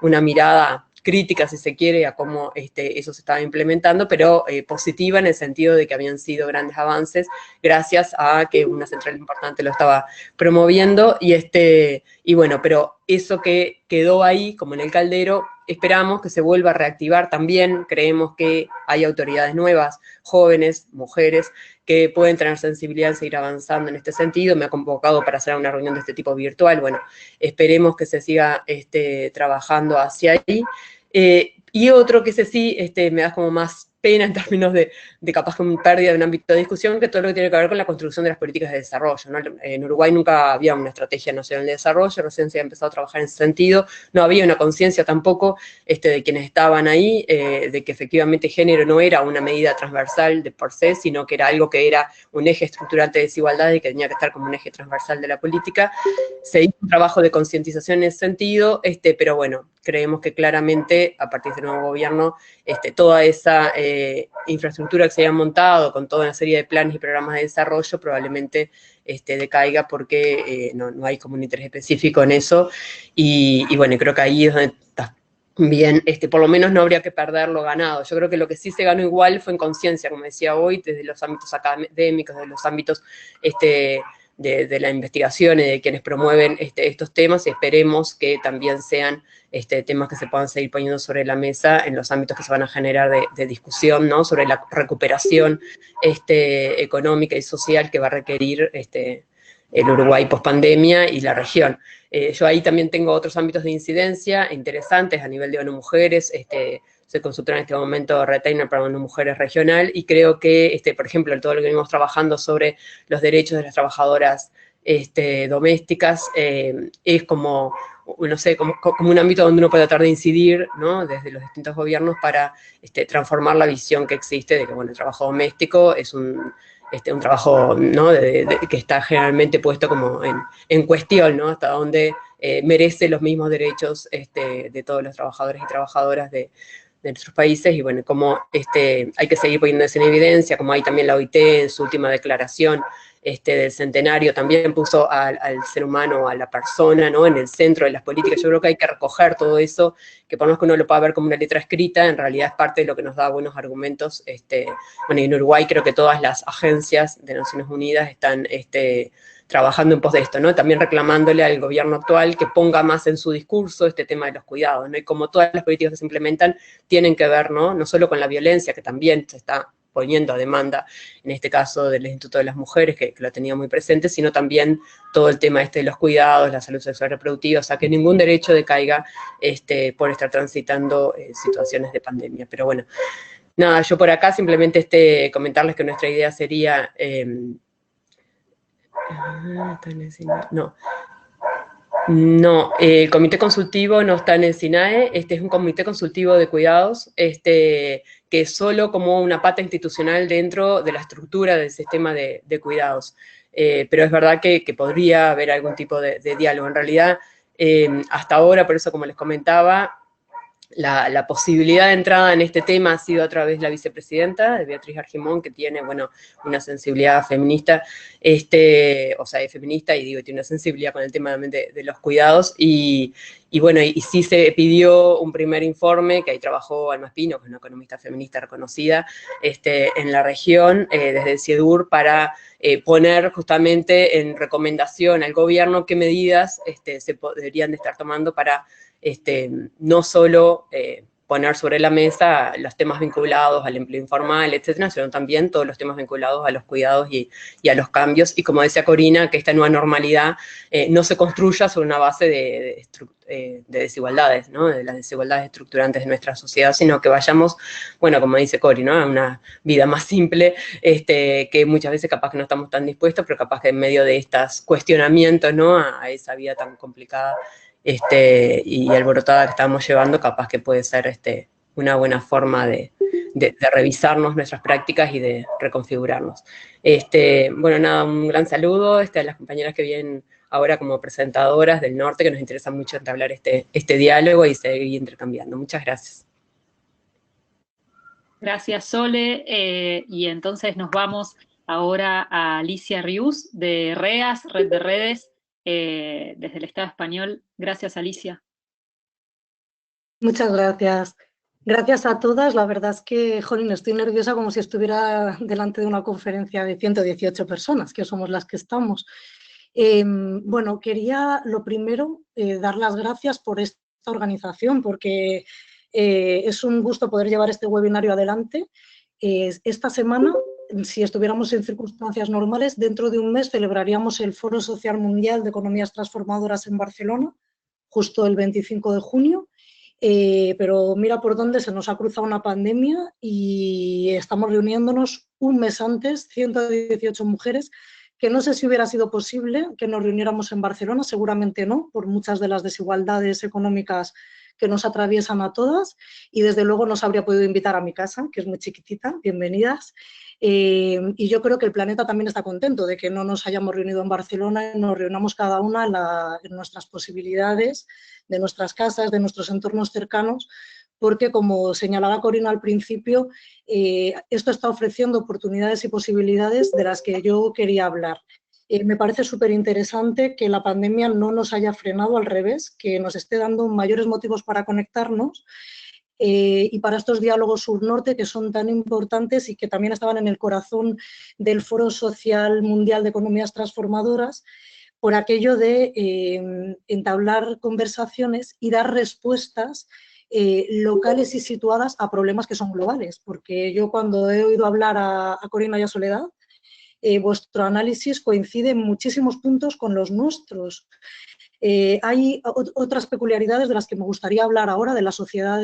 una mirada crítica, si se quiere, a cómo eso se estaba implementando, pero positiva en el sentido de que habían sido grandes avances gracias a que una central importante lo estaba promoviendo, y bueno, pero eso que quedó ahí, como en el caldero, esperamos que se vuelva a reactivar también. Creemos que hay autoridades nuevas, jóvenes, mujeres, que pueden tener sensibilidad en seguir avanzando en este sentido. Me ha convocado para hacer una reunión de este tipo virtual. Bueno, esperemos que se siga trabajando hacia ahí. Y otro que ese sí me da como más pena en términos de capaz como pérdida de un ámbito de discusión, que todo lo que tiene que ver con la construcción de las políticas de desarrollo, ¿no? En Uruguay nunca había una estrategia nacional de desarrollo, recién se había empezado a trabajar en ese sentido, no había una conciencia tampoco de quienes estaban ahí, de que efectivamente género no era una medida transversal de por sí, sino que era algo que era un eje estructural de desigualdad y que tenía que estar como un eje transversal de la política. Se hizo un trabajo de concientización en ese sentido, pero bueno, creemos que claramente a partir del nuevo gobierno toda esa infraestructura que se había montado con toda una serie de planes y programas de desarrollo probablemente decaiga porque no hay como un interés específico en eso, y bueno, creo que ahí es donde está bien, por lo menos no habría que perder lo ganado. Yo creo que lo que sí se ganó igual fue en conciencia, como decía hoy, desde los ámbitos académicos, de los ámbitos de la investigación y de quienes promueven estos temas, y esperemos que también sean temas que se puedan seguir poniendo sobre la mesa en los ámbitos que se van a generar de discusión, ¿no?, sobre la recuperación económica y social que va a requerir el Uruguay pospandemia y la región. Yo ahí también tengo otros ámbitos de incidencia interesantes a nivel de ONU-Mujeres. Soy consultora en este momento retainer para ONU-Mujeres regional, y creo que, por ejemplo, todo lo que venimos trabajando sobre los derechos de las trabajadoras domésticas es como, no sé, como un ámbito donde uno puede tratar de incidir, ¿no?, desde los distintos gobiernos para transformar la visión que existe de que, bueno, el trabajo doméstico es un trabajo, ¿no?, que está generalmente puesto como en cuestión, ¿no?, hasta donde merece los mismos derechos de todos los trabajadores y trabajadoras de nuestros países. Y bueno, como hay que seguir poniéndose en evidencia, como hay también la OIT en su última declaración del centenario también puso al ser humano, a la persona, ¿no?, en el centro de las políticas. Yo creo que hay que recoger todo eso, que por más que uno lo pueda ver como una letra escrita, en realidad es parte de lo que nos da buenos argumentos. Bueno, y en Uruguay creo que todas las agencias de Naciones Unidas están trabajando en pos de esto, ¿no?, también reclamándole al gobierno actual que ponga más en su discurso este tema de los cuidados, ¿no?, y como todas las políticas que se implementan tienen que ver, no solo con la violencia, que también se está poniendo a demanda, en este caso del Instituto de las Mujeres, que lo tenía muy presente, sino también todo el tema de los cuidados, la salud sexual reproductiva, o sea, que ningún derecho decaiga por estar transitando situaciones de pandemia. Pero bueno, nada, yo por acá simplemente comentarles que nuestra idea sería... No, el comité consultivo no está en el SINAE. Es un comité consultivo de cuidados, que es solo como una pata institucional dentro de la estructura del sistema de cuidados. Pero es verdad que podría haber algún tipo de diálogo. En realidad, hasta ahora, por eso como les comentaba, la posibilidad de entrada en este tema ha sido a través de la vicepresidenta, de Beatriz Argimón, que tiene, bueno, una sensibilidad feminista, o sea, es feminista y digo, tiene una sensibilidad con el tema de los cuidados, y bueno, y sí se pidió un primer informe, que ahí trabajó Alma Espino, que es una economista feminista reconocida en la región, desde el CIEDUR, para poner justamente en recomendación al gobierno qué medidas se podrían de estar tomando para no solo poner sobre la mesa los temas vinculados al empleo informal, etcétera, sino también todos los temas vinculados a los cuidados y a los cambios. Y como decía Corina, que esta nueva normalidad no se construya sobre una base de desigualdades, ¿no? De las desigualdades estructurantes de nuestra sociedad, sino que vayamos, bueno, como dice Cori, ¿no? A una vida más simple, que muchas veces capaz que no estamos tan dispuestos, pero capaz que en medio de estos cuestionamientos, ¿no? A esa vida tan complicada y alborotada que estamos llevando, capaz que puede ser una buena forma de revisarnos nuestras prácticas y de reconfigurarnos. Bueno, nada, un gran saludo a las compañeras que vienen ahora como presentadoras del norte, que nos interesa mucho entablar este diálogo y seguir intercambiando. Muchas gracias. Gracias, Sole. Y entonces nos vamos ahora a Alicia Rius, de REAS, Red de Redes, desde el Estado español. Gracias, Alicia. Muchas gracias. Gracias a todas. La verdad es que, jolín, estoy nerviosa como si estuviera delante de una conferencia de 118 personas, que somos las que estamos. Bueno, quería lo primero dar las gracias por esta organización, porque es un gusto poder llevar este webinario adelante. Esta semana, si estuviéramos en circunstancias normales, dentro de un mes celebraríamos el Foro Social Mundial de Economías Transformadoras en Barcelona, justo el 25 de junio. Pero mira por dónde se nos ha cruzado una pandemia y estamos reuniéndonos un mes antes, 118 mujeres, que no sé si hubiera sido posible que nos reuniéramos en Barcelona, seguramente no, por muchas de las desigualdades económicas que nos atraviesan a todas, y desde luego nos habría podido invitar a mi casa, que es muy chiquitita, bienvenidas. Y yo creo que el planeta también está contento de que no nos hayamos reunido en Barcelona y nos reunamos cada una en nuestras posibilidades, de nuestras casas, de nuestros entornos cercanos, porque, como señalaba Corina al principio, esto está ofreciendo oportunidades y posibilidades de las que yo quería hablar. Me parece súper interesante que la pandemia no nos haya frenado, al revés, que nos esté dando mayores motivos para conectarnos y para estos diálogos sur-norte que son tan importantes y que también estaban en el corazón del Foro Social Mundial de Economías Transformadoras, por aquello de entablar conversaciones y dar respuestas locales y situadas a problemas que son globales, porque yo cuando he oído hablar a Corina y a Soledad, vuestro análisis coincide en muchísimos puntos con los nuestros. Hay otras peculiaridades de las que me gustaría hablar ahora, de la sociedad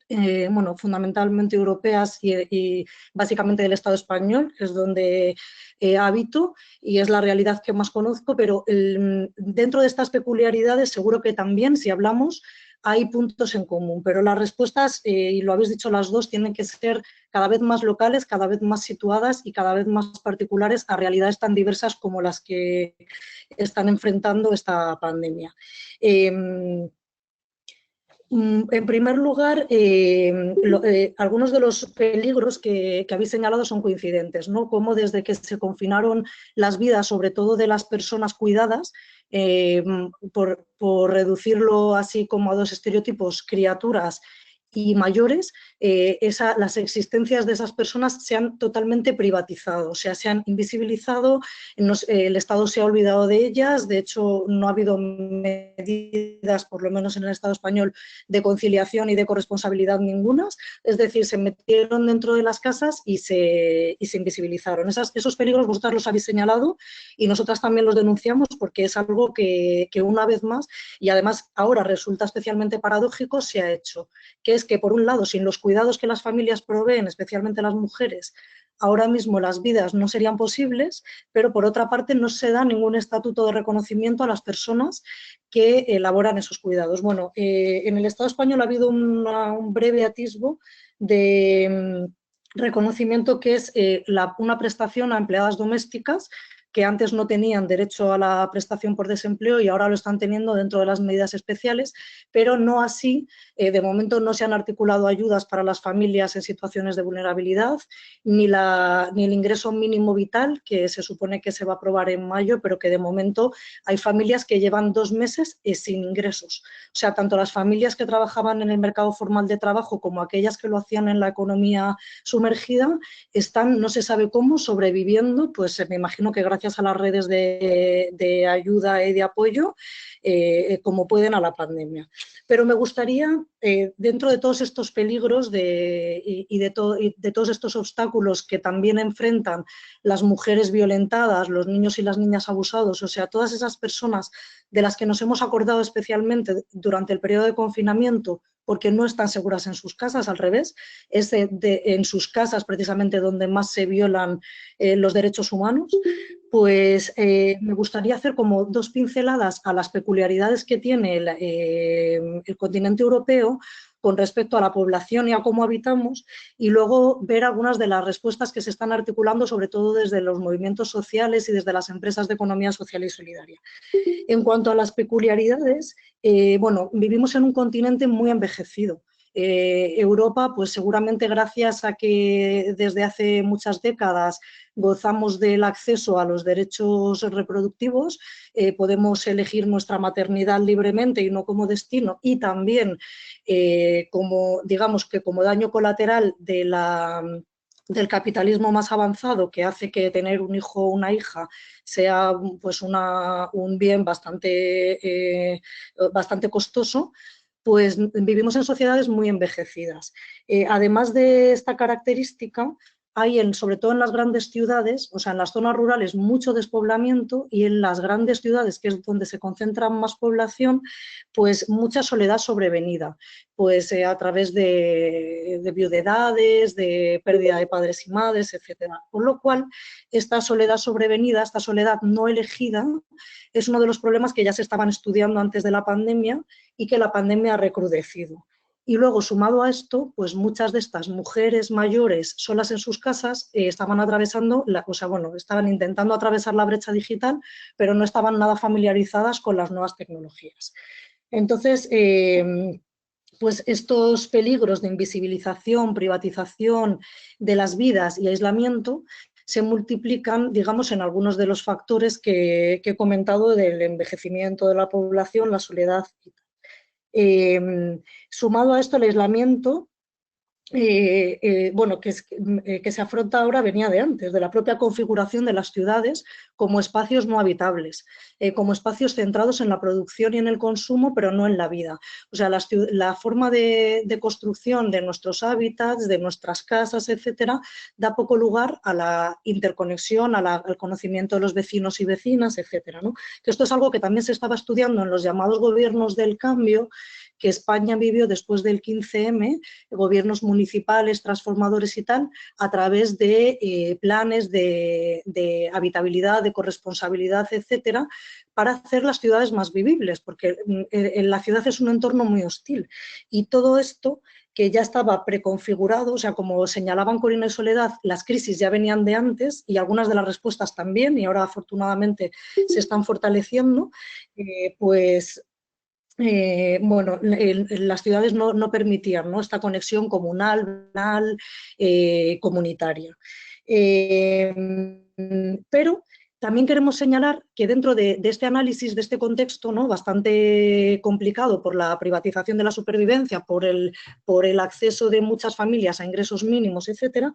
bueno, fundamentalmente europeas y básicamente del Estado español, que es donde habito y es la realidad que más conozco, pero dentro de estas peculiaridades seguro que también, si hablamos, hay puntos en común, pero las respuestas, y lo habéis dicho las dos, tienen que ser cada vez más locales, cada vez más situadas y cada vez más particulares a realidades tan diversas como las que están enfrentando esta pandemia. En primer lugar, algunos de los peligros que habéis señalado son coincidentes, ¿no? Como desde que se confinaron las vidas, sobre todo de las personas cuidadas, por reducirlo así como a dos estereotipos, criaturas y mayores, las existencias de esas personas se han totalmente privatizado, o sea, se han invisibilizado, el Estado se ha olvidado de ellas, de hecho no ha habido medidas, por lo menos en el Estado español, de conciliación y de corresponsabilidad ningunas, es decir, se metieron dentro de las casas y se invisibilizaron. Esos peligros vosotras los habéis señalado y nosotras también los denunciamos porque es algo que una vez más, y además ahora resulta especialmente paradójico, se ha hecho, que es que, por un lado, sin los cuidados que las familias proveen, especialmente las mujeres, ahora mismo las vidas no serían posibles, pero por otra parte no se da ningún estatuto de reconocimiento a las personas que elaboran esos cuidados. Bueno, en el Estado español ha habido un breve atisbo de reconocimiento que es una prestación a empleadas domésticas que antes no tenían derecho a la prestación por desempleo y ahora lo están teniendo dentro de las medidas especiales, pero no así, de momento no se han articulado ayudas para las familias en situaciones de vulnerabilidad, ni el ingreso mínimo vital, que se supone que se va a aprobar en mayo, pero que de momento hay familias que llevan 2 meses sin ingresos. O sea, tanto las familias que trabajaban en el mercado formal de trabajo como aquellas que lo hacían en la economía sumergida están, no se sabe cómo, sobreviviendo, pues me imagino que gracias gracias a las redes de ayuda y de apoyo, como pueden a la pandemia. Pero me gustaría, dentro de todos estos peligros y de todos estos obstáculos que también enfrentan las mujeres violentadas, los niños y las niñas abusados, o sea, todas esas personas de las que nos hemos acordado especialmente durante el periodo de confinamiento, porque no están seguras en sus casas, al revés, es en sus casas precisamente donde más se violan los derechos humanos, pues me gustaría hacer como 2 pinceladas a las peculiaridades que tiene el continente europeo con respecto a la población y a cómo habitamos, y luego ver algunas de las respuestas que se están articulando, sobre todo desde los movimientos sociales y desde las empresas de economía social y solidaria. En cuanto a las peculiaridades, bueno, vivimos en un continente muy envejecido. Europa, pues seguramente gracias a que desde hace muchas décadas gozamos del acceso a los derechos reproductivos, podemos elegir nuestra maternidad libremente y no como destino, y también como, digamos que como daño colateral del capitalismo más avanzado, que hace que tener un hijo o una hija sea pues un bien bastante costoso, pues vivimos en sociedades muy envejecidas. Además de esta característica, hay, sobre todo en las grandes ciudades, o sea, en las zonas rurales, mucho despoblamiento, y en las grandes ciudades, que es donde se concentra más población, pues mucha soledad sobrevenida, pues a través de viudedades, de pérdida de padres y madres, etc. Con lo cual, esta soledad sobrevenida, esta soledad no elegida, es uno de los problemas que ya se estaban estudiando antes de la pandemia y que la pandemia ha recrudecido. Y luego, sumado a esto, pues muchas de estas mujeres mayores solas en sus casas estaban atravesando, estaban intentando atravesar la brecha digital, pero no estaban nada familiarizadas con las nuevas tecnologías. Entonces, pues estos peligros de invisibilización, privatización de las vidas y aislamiento se multiplican, digamos, en algunos de los factores que he comentado del envejecimiento de la población, la soledad y tal. Sumado a esto, el aislamiento, bueno, que se afronta ahora venía de antes, de la propia configuración de las ciudades como espacios no habitables, como espacios centrados en la producción y en el consumo, pero no en la vida. O sea, la forma de construcción de nuestros hábitats, de nuestras casas, etcétera, da poco lugar a la interconexión, al conocimiento de los vecinos y vecinas, etcétera, ¿no? Que esto es algo que también se estaba estudiando en los llamados gobiernos del cambio, que España vivió después del 15M, gobiernos municipales, transformadores y tal, a través de planes de habitabilidad, de corresponsabilidad, etcétera, para hacer las ciudades más vivibles, porque en la ciudad es un entorno muy hostil. Y todo esto, que ya estaba preconfigurado, o sea, como señalaban Corina y Soledad, las crisis ya venían de antes y algunas de las respuestas también, y ahora afortunadamente se están fortaleciendo, pues bueno, las ciudades no permitían, ¿no?, esta conexión comunal, comunitaria. Pero también queremos señalar que dentro de este análisis, de este contexto, ¿no?, bastante complicado por la privatización de la supervivencia, por el acceso de muchas familias a ingresos mínimos, etcétera,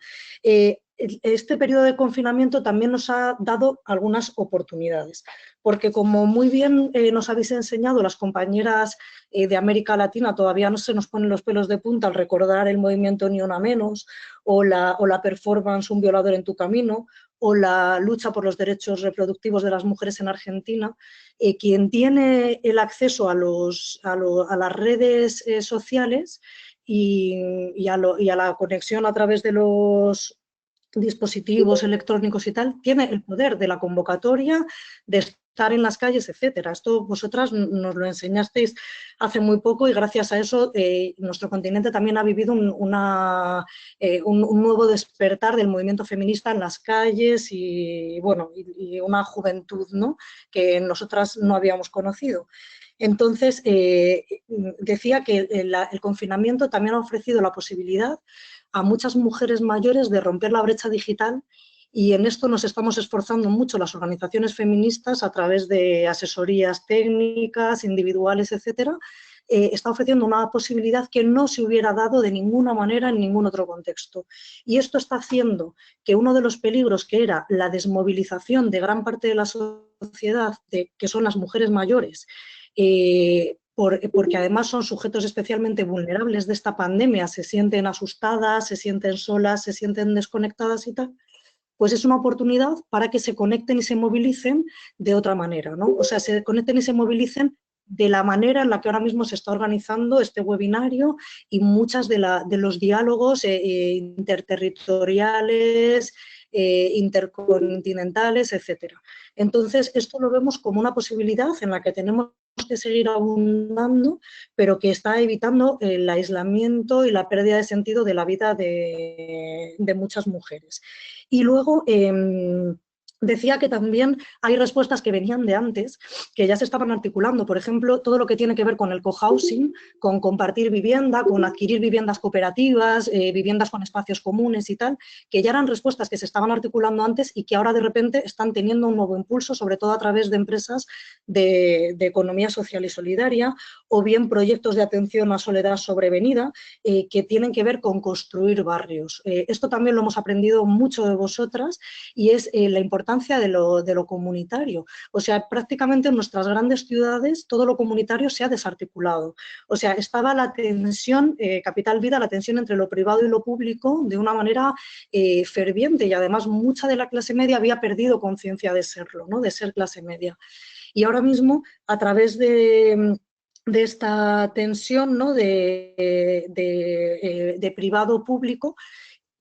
este periodo de confinamiento también nos ha dado algunas oportunidades, porque como muy bien nos habéis enseñado las compañeras de América Latina, todavía no se nos ponen los pelos de punta al recordar el movimiento Ni Una Menos, o la performance Un violador en tu camino, o la lucha por los derechos reproductivos de las mujeres en Argentina. Quien tiene el acceso a las redes sociales y a la conexión a través de los dispositivos electrónicos y tal, tiene el poder de la convocatoria, de estar en las calles, etcétera. Esto vosotras nos lo enseñasteis hace muy poco, y gracias a eso nuestro continente también ha vivido un nuevo despertar del movimiento feminista en las calles, y bueno, y una juventud, ¿no?, que nosotras no habíamos conocido. Entonces, decía que el confinamiento también ha ofrecido la posibilidad a muchas mujeres mayores de romper la brecha digital, y en esto nos estamos esforzando mucho las organizaciones feministas a través de asesorías técnicas, individuales, etcétera, está ofreciendo una posibilidad que no se hubiera dado de ninguna manera en ningún otro contexto. Y esto está haciendo que uno de los peligros, que era la desmovilización de gran parte de la sociedad, que son las mujeres mayores, porque además son sujetos especialmente vulnerables de esta pandemia, se sienten asustadas, se sienten solas, se sienten desconectadas y tal, pues es una oportunidad para que se conecten y se movilicen de otra manera, ¿no? O sea, se conecten y se movilicen de la manera en la que ahora mismo se está organizando este webinario y muchas de los diálogos interterritoriales, intercontinentales, etcétera. Entonces, esto lo vemos como una posibilidad en la que tenemos que seguir abundando, pero que está evitando el aislamiento y la pérdida de sentido de la vida de muchas mujeres. Y luego decía que también hay respuestas que venían de antes, que ya se estaban articulando. Por ejemplo, todo lo que tiene que ver con el cohousing, con compartir vivienda, con adquirir viviendas cooperativas, viviendas con espacios comunes y tal, que ya eran respuestas que se estaban articulando antes y que ahora de repente están teniendo un nuevo impulso, sobre todo a través de empresas de economía social y solidaria, o bien proyectos de atención a soledad sobrevenida, que tienen que ver con construir barrios. Esto también lo hemos aprendido mucho de vosotras y es la importancia de lo comunitario. O sea, prácticamente en nuestras grandes ciudades todo lo comunitario se ha desarticulado. O sea, estaba la tensión, Capital Vida, la tensión entre lo privado y lo público de una manera ferviente, y además mucha de la clase media había perdido conciencia de serlo, ¿no? De ser clase media. Y ahora mismo, a través de esta tensión, ¿no? de privado-público,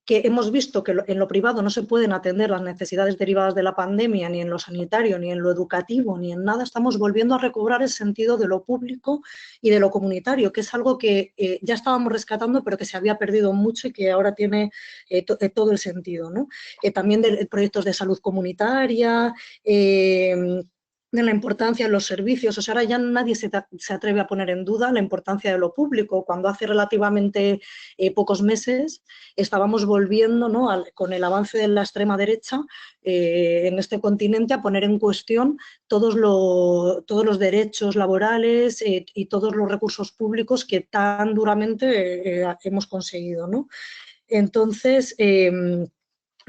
que hemos visto que en lo privado no se pueden atender las necesidades derivadas de la pandemia, ni en lo sanitario, ni en lo educativo, ni en nada, estamos volviendo a recobrar el sentido de lo público y de lo comunitario, que es algo que ya estábamos rescatando, pero que se había perdido mucho y que ahora tiene todo el sentido, ¿no? También de proyectos de salud comunitaria, de la importancia de los servicios. O sea, ahora ya nadie se atreve a poner en duda la importancia de lo público, cuando hace relativamente pocos meses estábamos volviendo, ¿no? Con el avance de la extrema derecha en este continente, a poner en cuestión todos los derechos laborales y todos los recursos públicos que tan duramente hemos conseguido, ¿no? Entonces,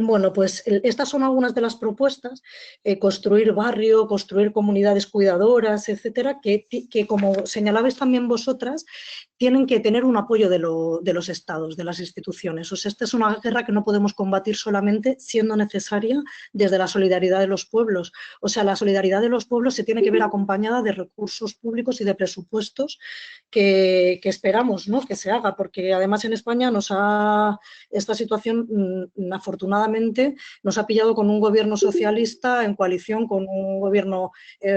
bueno, pues estas son algunas de las propuestas, construir barrio, construir comunidades cuidadoras, etcétera, que como señalabais también vosotras, tienen que tener un apoyo de los estados, de las instituciones. O sea, esta es una guerra que no podemos combatir solamente siendo necesaria desde la solidaridad de los pueblos. O sea, la solidaridad de los pueblos se tiene que ver acompañada de recursos públicos y de presupuestos que esperamos, ¿no? Que se haga, porque además en España esta situación afortunadamente nos ha pillado con un gobierno socialista en coalición con un gobierno,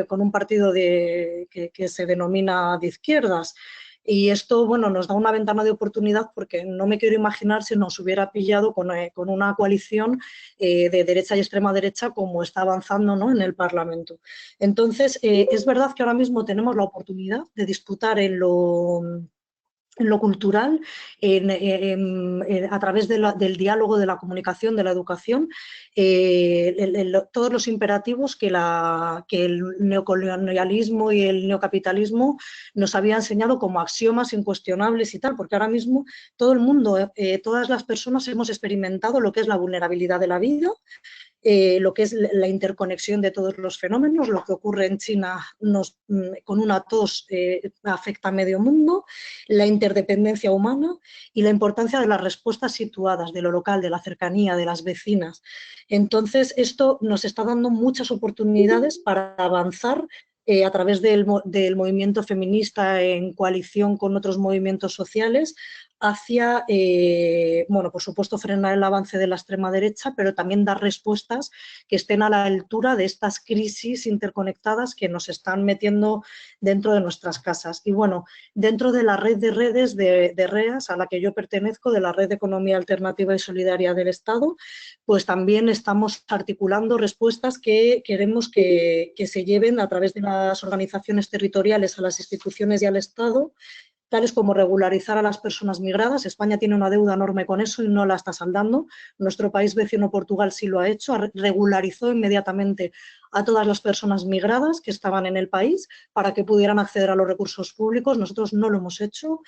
con un partido que se denomina de izquierdas. Y esto, bueno, nos da una ventana de oportunidad, porque no me quiero imaginar si nos hubiera pillado con una coalición de derecha y extrema derecha como está avanzando, ¿no? En el Parlamento. Entonces, es verdad que ahora mismo tenemos la oportunidad de disputar en lo cultural, a través del diálogo, de la comunicación, de la educación, todos los imperativos que el neocolonialismo y el neocapitalismo nos había enseñado como axiomas incuestionables y tal, porque ahora mismo todo el mundo, todas las personas hemos experimentado lo que es la vulnerabilidad de la vida, lo que es la interconexión de todos los fenómenos. Lo que ocurre en China con una tos afecta a medio mundo, la interdependencia humana y la importancia de las respuestas situadas, de lo local, de la cercanía, de las vecinas. Entonces, esto nos está dando muchas oportunidades para avanzar a través del movimiento feminista en coalición con otros movimientos sociales, hacia, bueno, por supuesto, frenar el avance de la extrema derecha, pero también dar respuestas que estén a la altura de estas crisis interconectadas que nos están metiendo dentro de nuestras casas. Y bueno, dentro de la red de redes de REAS, a la que yo pertenezco, de la Red de Economía Alternativa y Solidaria del Estado, pues también estamos articulando respuestas que queremos que se lleven a través de las organizaciones territoriales a las instituciones y al Estado, tales como regularizar a las personas migradas. España tiene una deuda enorme con eso y no la está saldando. Nuestro país vecino Portugal sí lo ha hecho, regularizó inmediatamente a todas las personas migradas que estaban en el país para que pudieran acceder a los recursos públicos. Nosotros no lo hemos hecho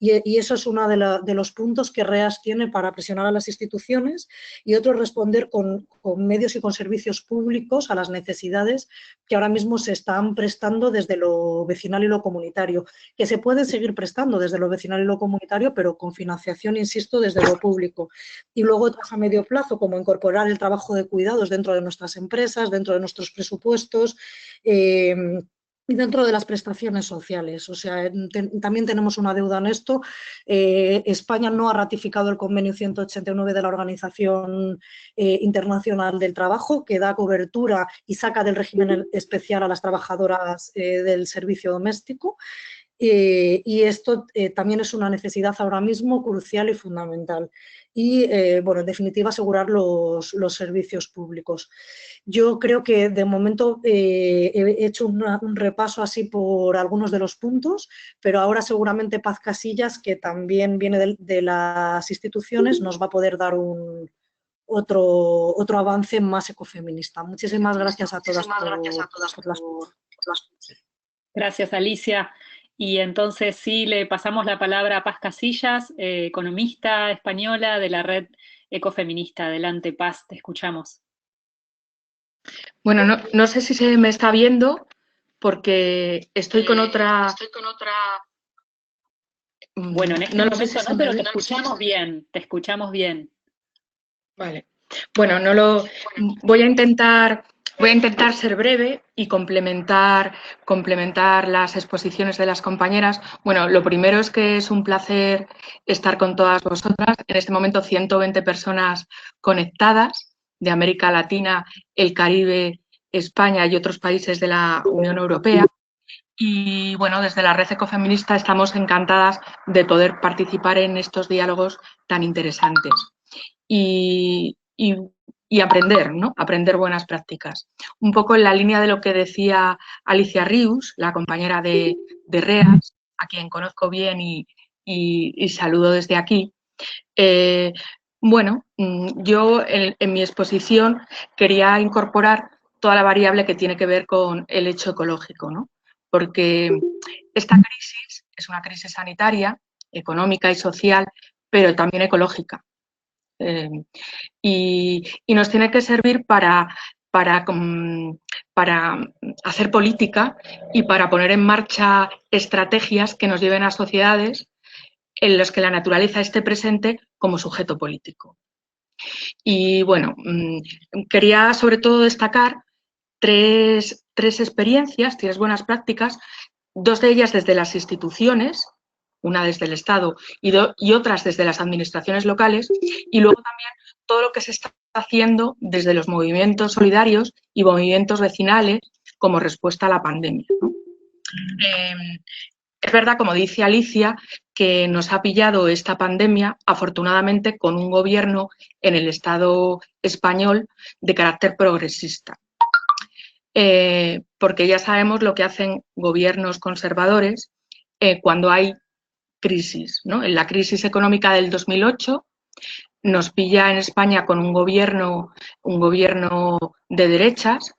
y eso es uno de los puntos que REAS tiene para presionar a las instituciones, y otro es responder con medios y con servicios públicos a las necesidades que ahora mismo se están prestando desde lo vecinal y lo comunitario, que se pueden seguir prestando desde lo vecinal y lo comunitario, pero con financiación, insisto, desde lo público. Y luego otras a medio plazo, como incorporar el trabajo de cuidados dentro de nuestras empresas, dentro de nuestros presupuestos, y dentro de las prestaciones sociales. O sea, también tenemos una deuda en esto. España no ha ratificado el convenio 189 de la Organización Internacional del Trabajo, que da cobertura y saca del régimen especial a las trabajadoras del servicio doméstico. Y esto también es una necesidad ahora mismo crucial y fundamental. Y, bueno, en definitiva, asegurar los servicios públicos. Yo creo que de momento he hecho un repaso así por algunos de los puntos, pero ahora seguramente Paz Casillas, que también viene de las instituciones, nos va a poder dar otro avance más ecofeminista. Muchísimas gracias a todas por las... Gracias, Alicia. Y entonces sí, le pasamos la palabra a Paz Casillas, economista española de la red ecofeminista. Adelante, Paz, te escuchamos. Bueno, no sé si se me está viendo porque estoy con otra... Bueno, en este momento no, pero te escuchamos bien, te escuchamos bien. Vale. Bueno, voy a intentar ser breve y complementar las exposiciones de las compañeras. Bueno, lo primero es que es un placer estar con todas vosotras. En este momento 120 personas conectadas de América Latina, el Caribe, España y otros países de la Unión Europea. Y bueno, desde la Red Ecofeminista estamos encantadas de poder participar en estos diálogos tan interesantes. Y aprender, ¿no? Aprender buenas prácticas. Un poco en la línea de lo que decía Alicia Rius, la compañera de REAS, a quien conozco bien y saludo desde aquí. Bueno, yo en mi exposición quería incorporar toda la variable que tiene que ver con el hecho ecológico, ¿no? Porque esta crisis es una crisis sanitaria, económica y social, pero también ecológica. Y nos tiene que servir para hacer política y para poner en marcha estrategias que nos lleven a sociedades en las que la naturaleza esté presente como sujeto político. Y bueno, quería sobre todo destacar tres experiencias, tres buenas prácticas, dos de ellas desde las instituciones, una desde el Estado y otras desde las administraciones locales, y luego también todo lo que se está haciendo desde los movimientos solidarios y movimientos vecinales como respuesta a la pandemia, ¿no? Es verdad, como dice Alicia, que nos ha pillado esta pandemia, afortunadamente, con un gobierno en el Estado español de carácter progresista. Porque ya sabemos lo que hacen gobiernos conservadores cuando hay crisis, ¿no? En la crisis económica del 2008 nos pilla en España con un gobierno de derechas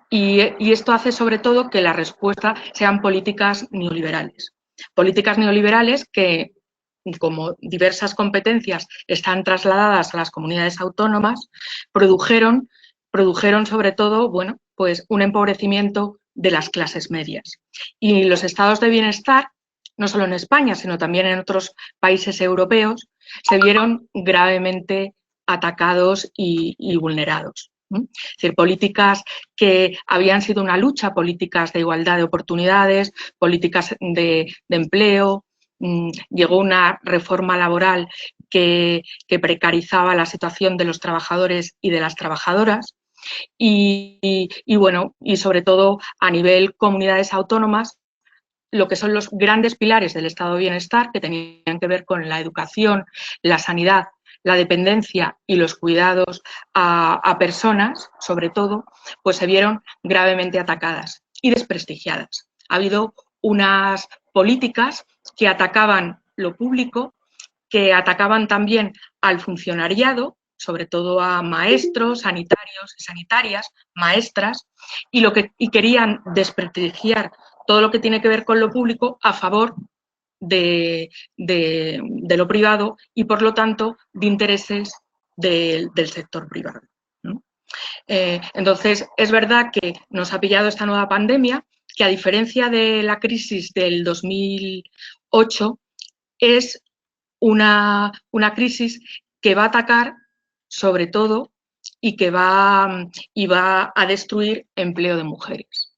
y esto hace sobre todo que la respuesta sean políticas neoliberales. Políticas neoliberales que, como diversas competencias están trasladadas a las comunidades autónomas, produjeron sobre todo, bueno, pues un empobrecimiento de las clases medias. Y los estados de bienestar, no solo en España, sino también en otros países europeos, se vieron gravemente atacados y vulnerados. Es decir, políticas que habían sido una lucha, políticas de igualdad de oportunidades, políticas de empleo. Llegó una reforma laboral que precarizaba la situación de los trabajadores y de las trabajadoras. Y bueno, y sobre todo a nivel comunidades autónomas, lo que son los grandes pilares del estado de bienestar, que tenían que ver con la educación, la sanidad, la dependencia y los cuidados a personas, sobre todo, pues se vieron gravemente atacadas y desprestigiadas. Ha habido unas políticas que atacaban lo público, que atacaban también al funcionariado, sobre todo a maestros, sanitarios y sanitarias, maestras, y querían desprestigiar todo lo que tiene que ver con lo público a favor de lo privado y, por lo tanto, de intereses del sector privado, ¿no? Entonces, es verdad que nos ha pillado esta nueva pandemia, que a diferencia de la crisis del 2008, es una crisis que va a atacar sobre todo y que va a destruir empleo de mujeres.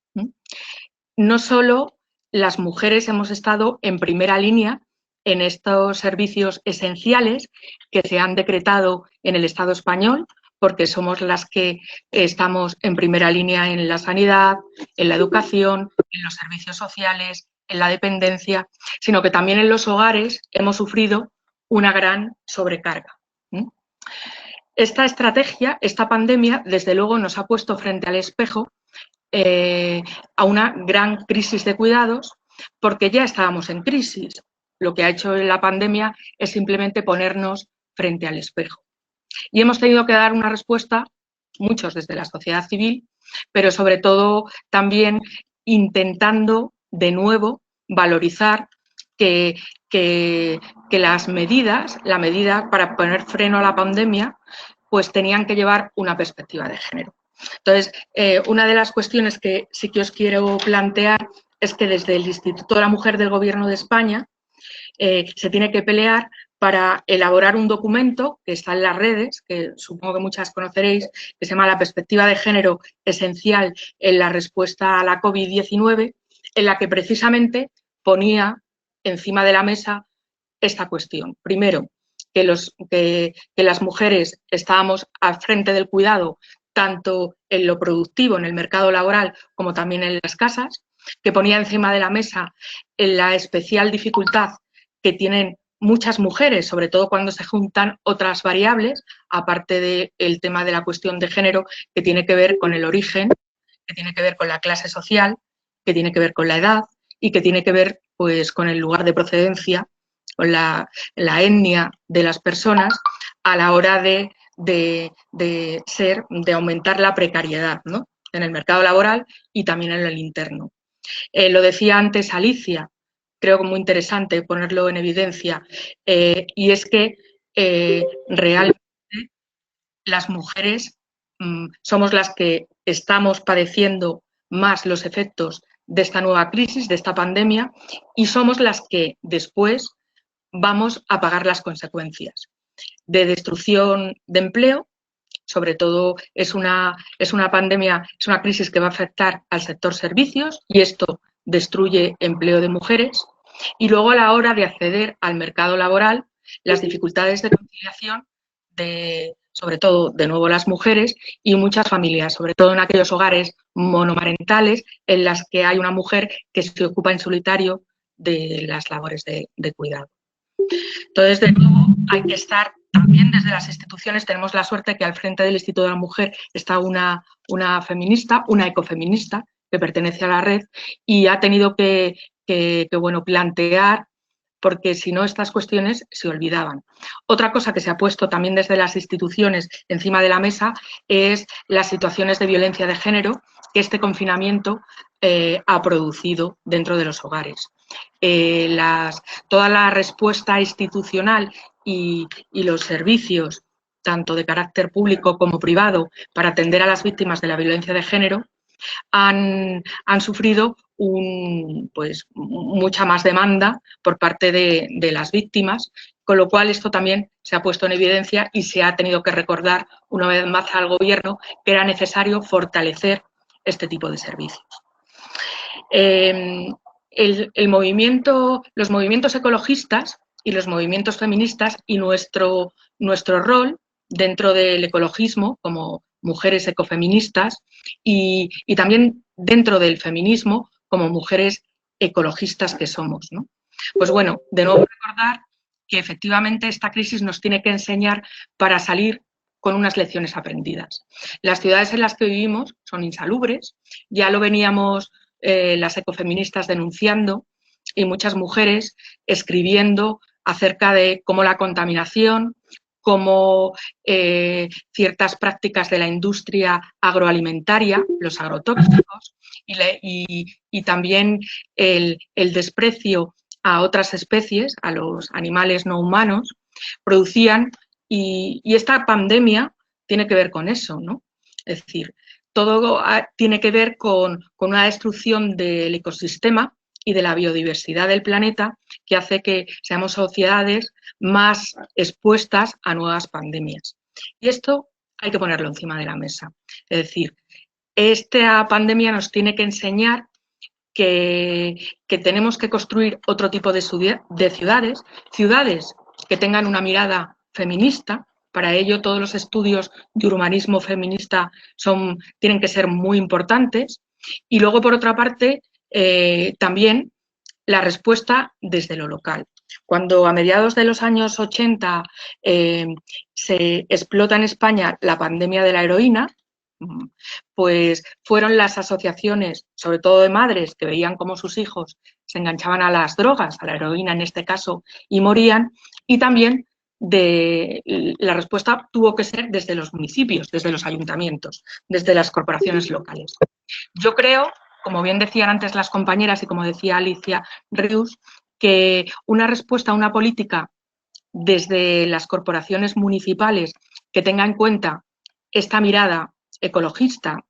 No solo las mujeres hemos estado en primera línea en estos servicios esenciales que se han decretado en el Estado español, porque somos las que estamos en primera línea en la sanidad, en la educación, en los servicios sociales, en la dependencia, sino que también en los hogares hemos sufrido una gran sobrecarga. Esta estrategia, esta pandemia, desde luego nos ha puesto frente al espejo a una gran crisis de cuidados, porque ya estábamos en crisis. Lo que ha hecho la pandemia es simplemente ponernos frente al espejo. Y hemos tenido que dar una respuesta, muchos desde la sociedad civil, pero sobre todo también intentando de nuevo valorizar que las medidas, la medida para poner freno a la pandemia, pues tenían que llevar una perspectiva de género. Entonces, una de las cuestiones que sí que os quiero plantear es que desde el Instituto de la Mujer del Gobierno de España se tiene que pelear para elaborar un documento que está en las redes, que supongo que muchas conoceréis, que se llama La perspectiva de género esencial en la respuesta a la COVID-19, en la que precisamente ponía encima de la mesa esta cuestión. Primero, que las mujeres estábamos al frente del cuidado tanto en lo productivo, en el mercado laboral, como también en las casas, que ponía encima de la mesa la especial dificultad que tienen muchas mujeres, sobre todo cuando se juntan otras variables, aparte del tema de la cuestión de género, que tiene que ver con el origen, que tiene que ver con la clase social, que tiene que ver con la edad y que tiene que ver pues, con el lugar de procedencia, con la etnia de las personas a la hora de aumentar la precariedad, ¿no? En el mercado laboral y también en el interno. Lo decía antes Alicia, creo que muy interesante ponerlo en evidencia, y es que realmente las mujeres somos las que estamos padeciendo más los efectos de esta nueva crisis, de esta pandemia, y somos las que después vamos a pagar las consecuencias de destrucción de empleo. Sobre todo es una pandemia, es una crisis que va a afectar al sector servicios y esto destruye empleo de mujeres. Y luego a la hora de acceder al mercado laboral, las dificultades de conciliación sobre todo, de nuevo, las mujeres y muchas familias, sobre todo en aquellos hogares monomarentales en las que hay una mujer que se ocupa en solitario de las labores de cuidado. Entonces, de nuevo, hay que estar también desde las instituciones. Tenemos la suerte que al frente del Instituto de la Mujer está una feminista, una ecofeminista, que pertenece a la red y ha tenido que plantear, porque si no estas cuestiones se olvidaban. Otra cosa que se ha puesto también desde las instituciones encima de la mesa es las situaciones de violencia de género que este confinamiento ha producido dentro de los hogares. Toda la respuesta institucional y los servicios, tanto de carácter público como privado, para atender a las víctimas de la violencia de género, han sufrido mucha más demanda por parte de las víctimas, con lo cual esto también se ha puesto en evidencia y se ha tenido que recordar una vez más al Gobierno que era necesario fortalecer este tipo de servicios. Los movimientos ecologistas y los movimientos feministas y nuestro rol dentro del ecologismo como mujeres ecofeministas y también dentro del feminismo como mujeres ecologistas que somos, ¿no? Pues bueno, de nuevo recordar que efectivamente esta crisis nos tiene que enseñar para salir con unas lecciones aprendidas. Las ciudades en las que vivimos son insalubres, ya lo veníamos las ecofeministas denunciando y muchas mujeres escribiendo acerca de cómo la contaminación, como ciertas prácticas de la industria agroalimentaria, los agrotóxicos, y también el desprecio a otras especies, a los animales no humanos, producían, y esta pandemia tiene que ver con eso, ¿no? Es decir, todo tiene que ver con una destrucción del ecosistema y de la biodiversidad del planeta que hace que seamos sociedades más expuestas a nuevas pandemias. Y esto hay que ponerlo encima de la mesa. Es decir, esta pandemia nos tiene que enseñar que tenemos que construir otro tipo de ciudades, ciudades que tengan una mirada feminista. Para ello, todos los estudios de urbanismo feminista tienen que ser muy importantes. Y luego, por otra parte, también la respuesta desde lo local. Cuando a mediados de los años 80 se explota en España la pandemia de la heroína, pues fueron las asociaciones, sobre todo de madres, que veían cómo sus hijos se enganchaban a las drogas, a la heroína en este caso, y morían, y también la respuesta tuvo que ser desde los municipios, desde los ayuntamientos, desde las corporaciones locales. Yo creo, como bien decían antes las compañeras y como decía Alicia Rius, que una respuesta a una política desde las corporaciones municipales que tenga en cuenta esta mirada ecologista.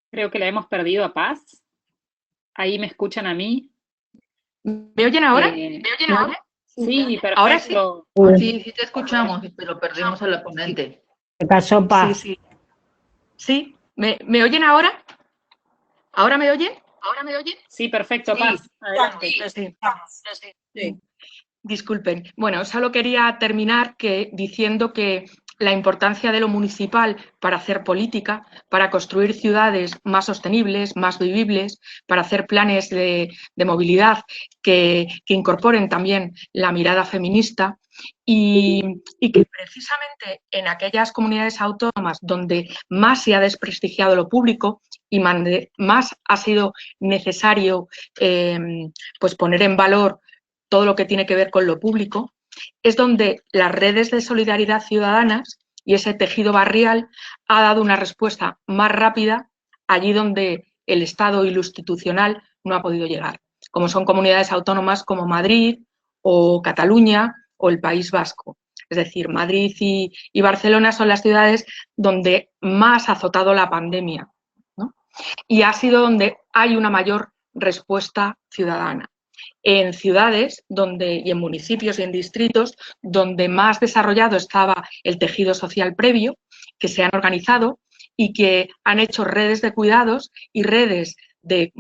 Creo que la hemos perdido a Paz. ¿Ahí me escuchan a mí? ¿Me oyen ahora? ¿Me oyen ahora? Sí, perfecto. ¿Ahora sí? Sí, sí te escuchamos, pero perdimos a la ponente. Se cayó Paz. Sí, sí. ¿Sí? ¿Me oyen ahora? ¿Ahora me oyen? ¿Ahora me oyen? Sí, perfecto, Sí, Paz. Adelante. Sí. Disculpen. Bueno, solo quería terminar diciendo que la importancia de lo municipal para hacer política, para construir ciudades más sostenibles, más vivibles, para hacer planes de movilidad que incorporen también la mirada feminista y que precisamente en aquellas comunidades autónomas donde más se ha desprestigiado lo público y más ha sido necesario pues poner en valor todo lo que tiene que ver con lo público, es donde las redes de solidaridad ciudadanas y ese tejido barrial ha dado una respuesta más rápida allí donde el Estado y lo institucional no ha podido llegar, como son comunidades autónomas como Madrid o Cataluña o el País Vasco. Es decir, Madrid y Barcelona son las ciudades donde más ha azotado la pandemia, ¿no? Y ha sido donde hay una mayor respuesta ciudadana. En ciudades y en municipios y en distritos donde más desarrollado estaba el tejido social previo, que se han organizado y que han hecho redes de cuidados y redes de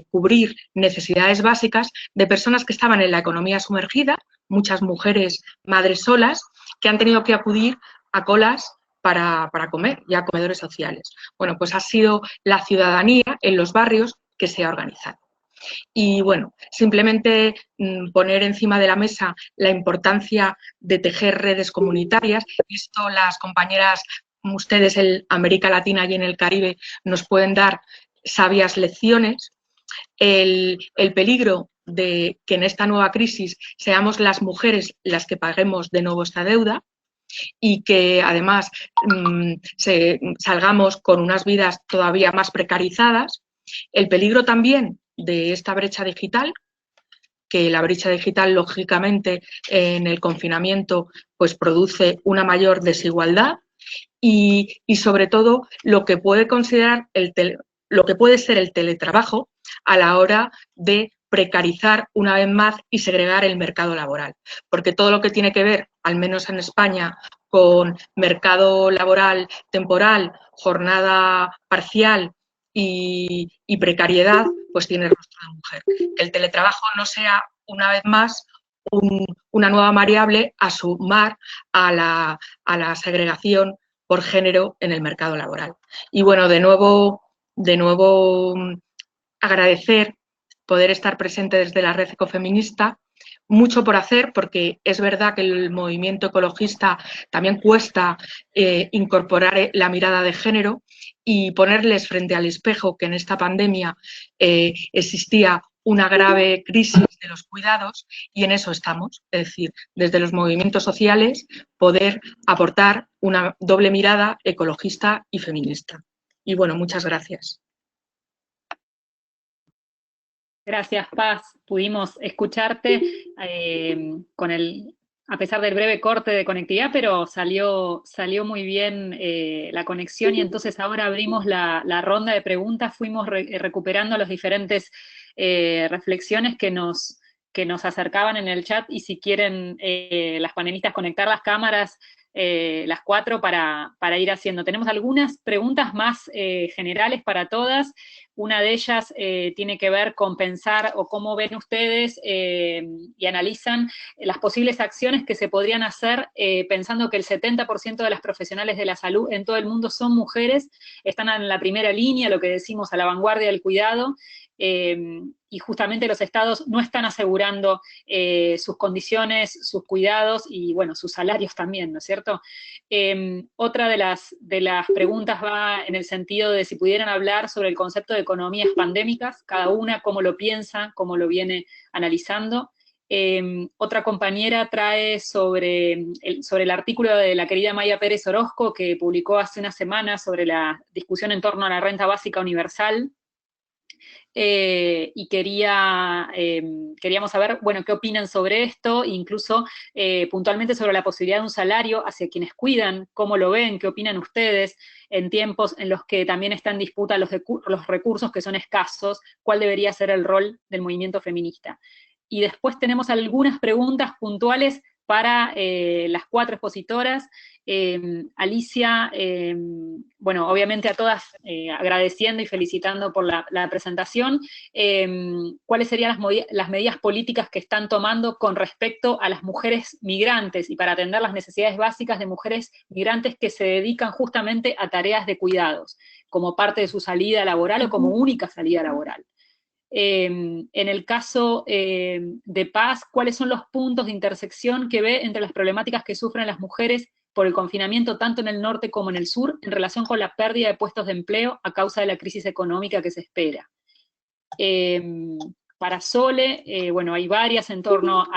cubrir necesidades básicas de personas que estaban en la economía sumergida, muchas mujeres madres solas, que han tenido que acudir a colas para comer y a comedores sociales. Bueno, pues ha sido la ciudadanía en los barrios que se ha organizado. Y bueno, simplemente poner encima de la mesa la importancia de tejer redes comunitarias. Esto las compañeras, ustedes en América Latina y en el Caribe nos pueden dar sabias lecciones. El peligro de que en esta nueva crisis seamos las mujeres las que paguemos de nuevo esta deuda y que además salgamos con unas vidas todavía más precarizadas. El peligro también de esta brecha digital, que la brecha digital lógicamente en el confinamiento pues produce una mayor desigualdad y sobre todo lo que puede ser el teletrabajo a la hora de precarizar una vez más y segregar el mercado laboral. Porque todo lo que tiene que ver, al menos en España, con mercado laboral temporal, jornada parcial y precariedad, pues tiene rostro de mujer. Que el teletrabajo no sea, una vez más, una nueva variable a sumar a la segregación por género en el mercado laboral. Y bueno, de nuevo agradecer poder estar presente desde la Red Ecofeminista mucho por hacer, porque es verdad que el movimiento ecologista también cuesta incorporar la mirada de género y ponerles frente al espejo que en esta pandemia existía una grave crisis de los cuidados, y en eso estamos, es decir, desde los movimientos sociales poder aportar una doble mirada ecologista y feminista. Y bueno, muchas gracias. Gracias, Paz. Pudimos escucharte a pesar del breve corte de conectividad, pero salió muy bien la conexión, y entonces ahora abrimos la ronda de preguntas. Fuimos recuperando las diferentes reflexiones que nos acercaban en el chat, y si quieren las panelistas conectar las cámaras, las 4 para ir haciendo. Tenemos algunas preguntas más generales para todas. Una de ellas tiene que ver con pensar o cómo ven ustedes y analizan las posibles acciones que se podrían hacer pensando que el 70% de las profesionales de la salud en todo el mundo son mujeres, están en la primera línea, lo que decimos, a la vanguardia del cuidado, y justamente los estados no están asegurando sus condiciones, sus cuidados y, bueno, sus salarios también, ¿no es cierto? Otra de las preguntas va en el sentido de si pudieran hablar sobre el concepto de economías pandémicas, cada una cómo lo piensa, cómo lo viene analizando. Otra compañera trae sobre el artículo de la querida Maya Pérez Orozco, que publicó hace una semana sobre la discusión en torno a la renta básica universal, y queríamos saber, bueno, qué opinan sobre esto, incluso puntualmente sobre la posibilidad de un salario hacia quienes cuidan, cómo lo ven, qué opinan ustedes en tiempos en los que también está en disputa los recursos que son escasos, cuál debería ser el rol del movimiento feminista. Y después tenemos algunas preguntas puntuales para las 4 expositoras. Alicia, bueno, obviamente a todas agradeciendo y felicitando por la presentación. ¿Cuáles serían las medidas políticas que están tomando con respecto a las mujeres migrantes y para atender las necesidades básicas de mujeres migrantes que se dedican justamente a tareas de cuidados, como parte de su salida laboral o como única salida laboral? En el caso de Paz, ¿cuáles son los puntos de intersección que ve entre las problemáticas que sufren las mujeres por el confinamiento tanto en el norte como en el sur en relación con la pérdida de puestos de empleo a causa de la crisis económica que se espera? Para Sole, bueno, hay varias en torno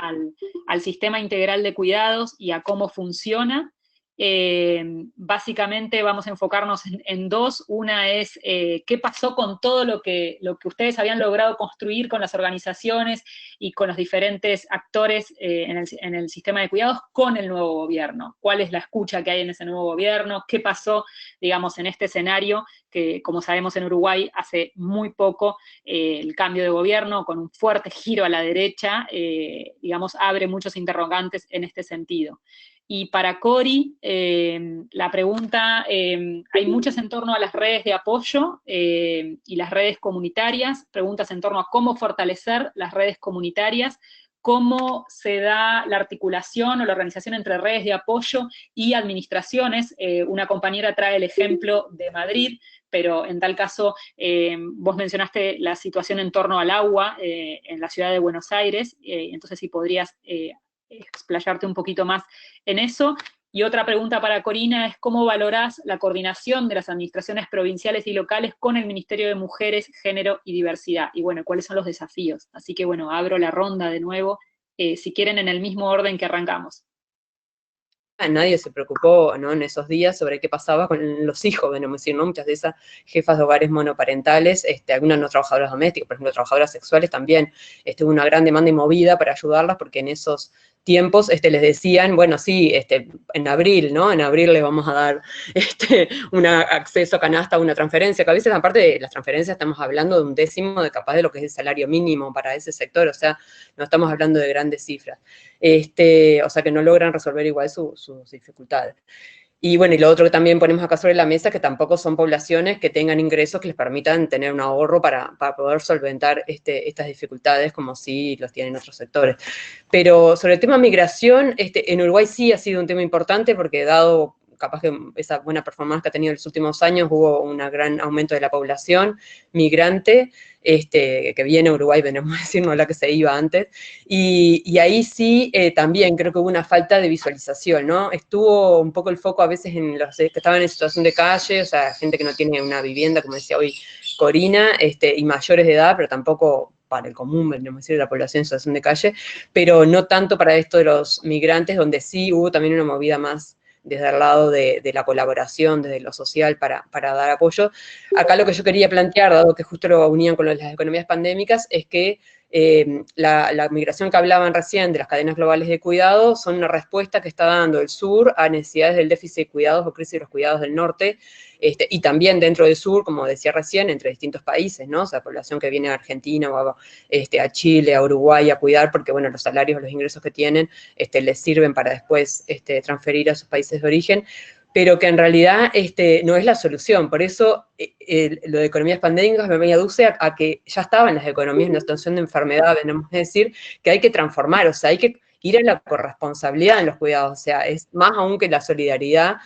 al sistema integral de cuidados y a cómo funciona. Básicamente vamos a enfocarnos en 2. Una es qué pasó con todo lo que ustedes habían logrado construir con las organizaciones y con los diferentes actores en el sistema de cuidados con el nuevo gobierno. ¿Cuál es la escucha que hay en ese nuevo gobierno? ¿Qué pasó, digamos, en este escenario que, como sabemos, en Uruguay hace muy poco el cambio de gobierno con un fuerte giro a la derecha, digamos, abre muchos interrogantes en este sentido? Y para Cori, la pregunta, hay muchas en torno a las redes de apoyo y las redes comunitarias, preguntas en torno a cómo fortalecer las redes comunitarias, cómo se da la articulación o la organización entre redes de apoyo y administraciones. Una compañera trae el ejemplo de Madrid, pero en tal caso, vos mencionaste la situación en torno al agua en la ciudad de Buenos Aires, entonces si podrías explayarte un poquito más en eso. Y otra pregunta para Corina es ¿cómo valorás la coordinación de las administraciones provinciales y locales con el Ministerio de Mujeres, Género y Diversidad? Y bueno, ¿cuáles son los desafíos? Así que bueno, abro la ronda de nuevo, si quieren en el mismo orden que arrancamos. Nadie se preocupó, ¿no?, en esos días sobre qué pasaba con los hijos, venimos a decir, ¿no? Muchas de esas jefas de hogares monoparentales, algunas no trabajadoras domésticas, por ejemplo, trabajadoras sexuales también, hubo una gran demanda y movida para ayudarlas, porque en esos tiempos les decían, bueno, sí, en abril, ¿no? En abril les vamos a dar un acceso a canasta, una transferencia, que a veces, aparte de las transferencias, estamos hablando de 1/10 de capaz de lo que es el salario mínimo para ese sector, o sea, no estamos hablando de grandes cifras. O sea, que no logran resolver igual sus dificultades. Y bueno, y lo otro que también ponemos acá sobre la mesa es que tampoco son poblaciones que tengan ingresos que les permitan tener un ahorro para poder solventar estas dificultades como sí los tienen otros sectores. Pero sobre el tema migración, en Uruguay sí ha sido un tema importante porque dado capaz que esa buena performance que ha tenido en los últimos años, hubo un gran aumento de la población migrante, que viene a Uruguay, venimos a decir, no la que se iba antes, y ahí sí también creo que hubo una falta de visualización, ¿no? Estuvo un poco el foco a veces en los que estaban en situación de calle, o sea, gente que no tiene una vivienda, como decía hoy Corina, y mayores de edad, pero tampoco para el común, venimos a decir, la población en situación de calle, pero no tanto para esto de los migrantes, donde sí hubo también una movida más desde el lado de la colaboración, desde lo social, para dar apoyo. Acá lo que yo quería plantear, dado que justo lo unían con las economías pandémicas, es que la migración que hablaban recién de las cadenas globales de cuidado son una respuesta que está dando el sur a necesidades del déficit de cuidados o crisis de los cuidados del norte, y también dentro del sur, como decía recién, entre distintos países, ¿no? O sea, población que viene a Argentina o a Chile, a Uruguay a cuidar, porque, bueno, los salarios, los ingresos que tienen, les sirven para después transferir a sus países de origen, pero que en realidad no es la solución. Por eso lo de economías pandémicas me aduce a que ya estaban las economías en una situación de enfermedad, tenemos que decir que hay que transformar, o sea, hay que ir a la corresponsabilidad en los cuidados, o sea, es más aún que la solidaridad,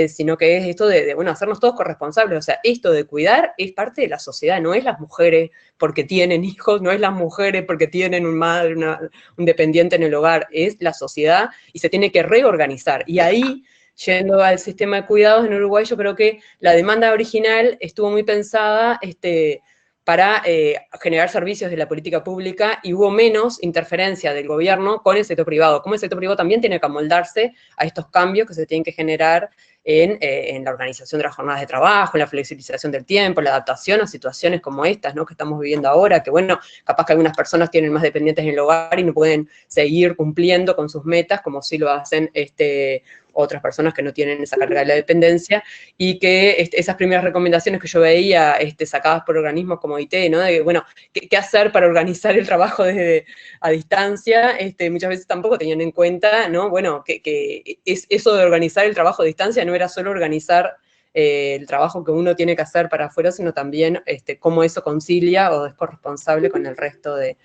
sino que es esto de bueno, hacernos todos corresponsables, o sea, esto de cuidar es parte de la sociedad, no es las mujeres porque tienen hijos, no es las mujeres porque tienen un madre, un dependiente en el hogar, es la sociedad y se tiene que reorganizar, y ahí, yendo al sistema de cuidados en Uruguay, yo creo que la demanda original estuvo muy pensada para generar servicios de la política pública y hubo menos interferencia del gobierno con el sector privado. Como el sector privado también tiene que amoldarse a estos cambios que se tienen que generar en la organización de las jornadas de trabajo, en la flexibilización del tiempo, la adaptación a situaciones como estas, ¿no? Que estamos viviendo ahora, que bueno, capaz que algunas personas tienen más dependientes en el hogar y no pueden seguir cumpliendo con sus metas como sí lo hacen otras personas que no tienen esa carga de la dependencia, y que esas primeras recomendaciones que yo veía sacadas por organismos como IT, ¿no? De, bueno, ¿qué hacer para organizar el trabajo a distancia? Muchas veces tampoco tenían en cuenta, ¿no? Bueno, que eso de organizar el trabajo a distancia no era solo organizar el trabajo que uno tiene que hacer para afuera, sino también cómo eso concilia o es corresponsable con el resto de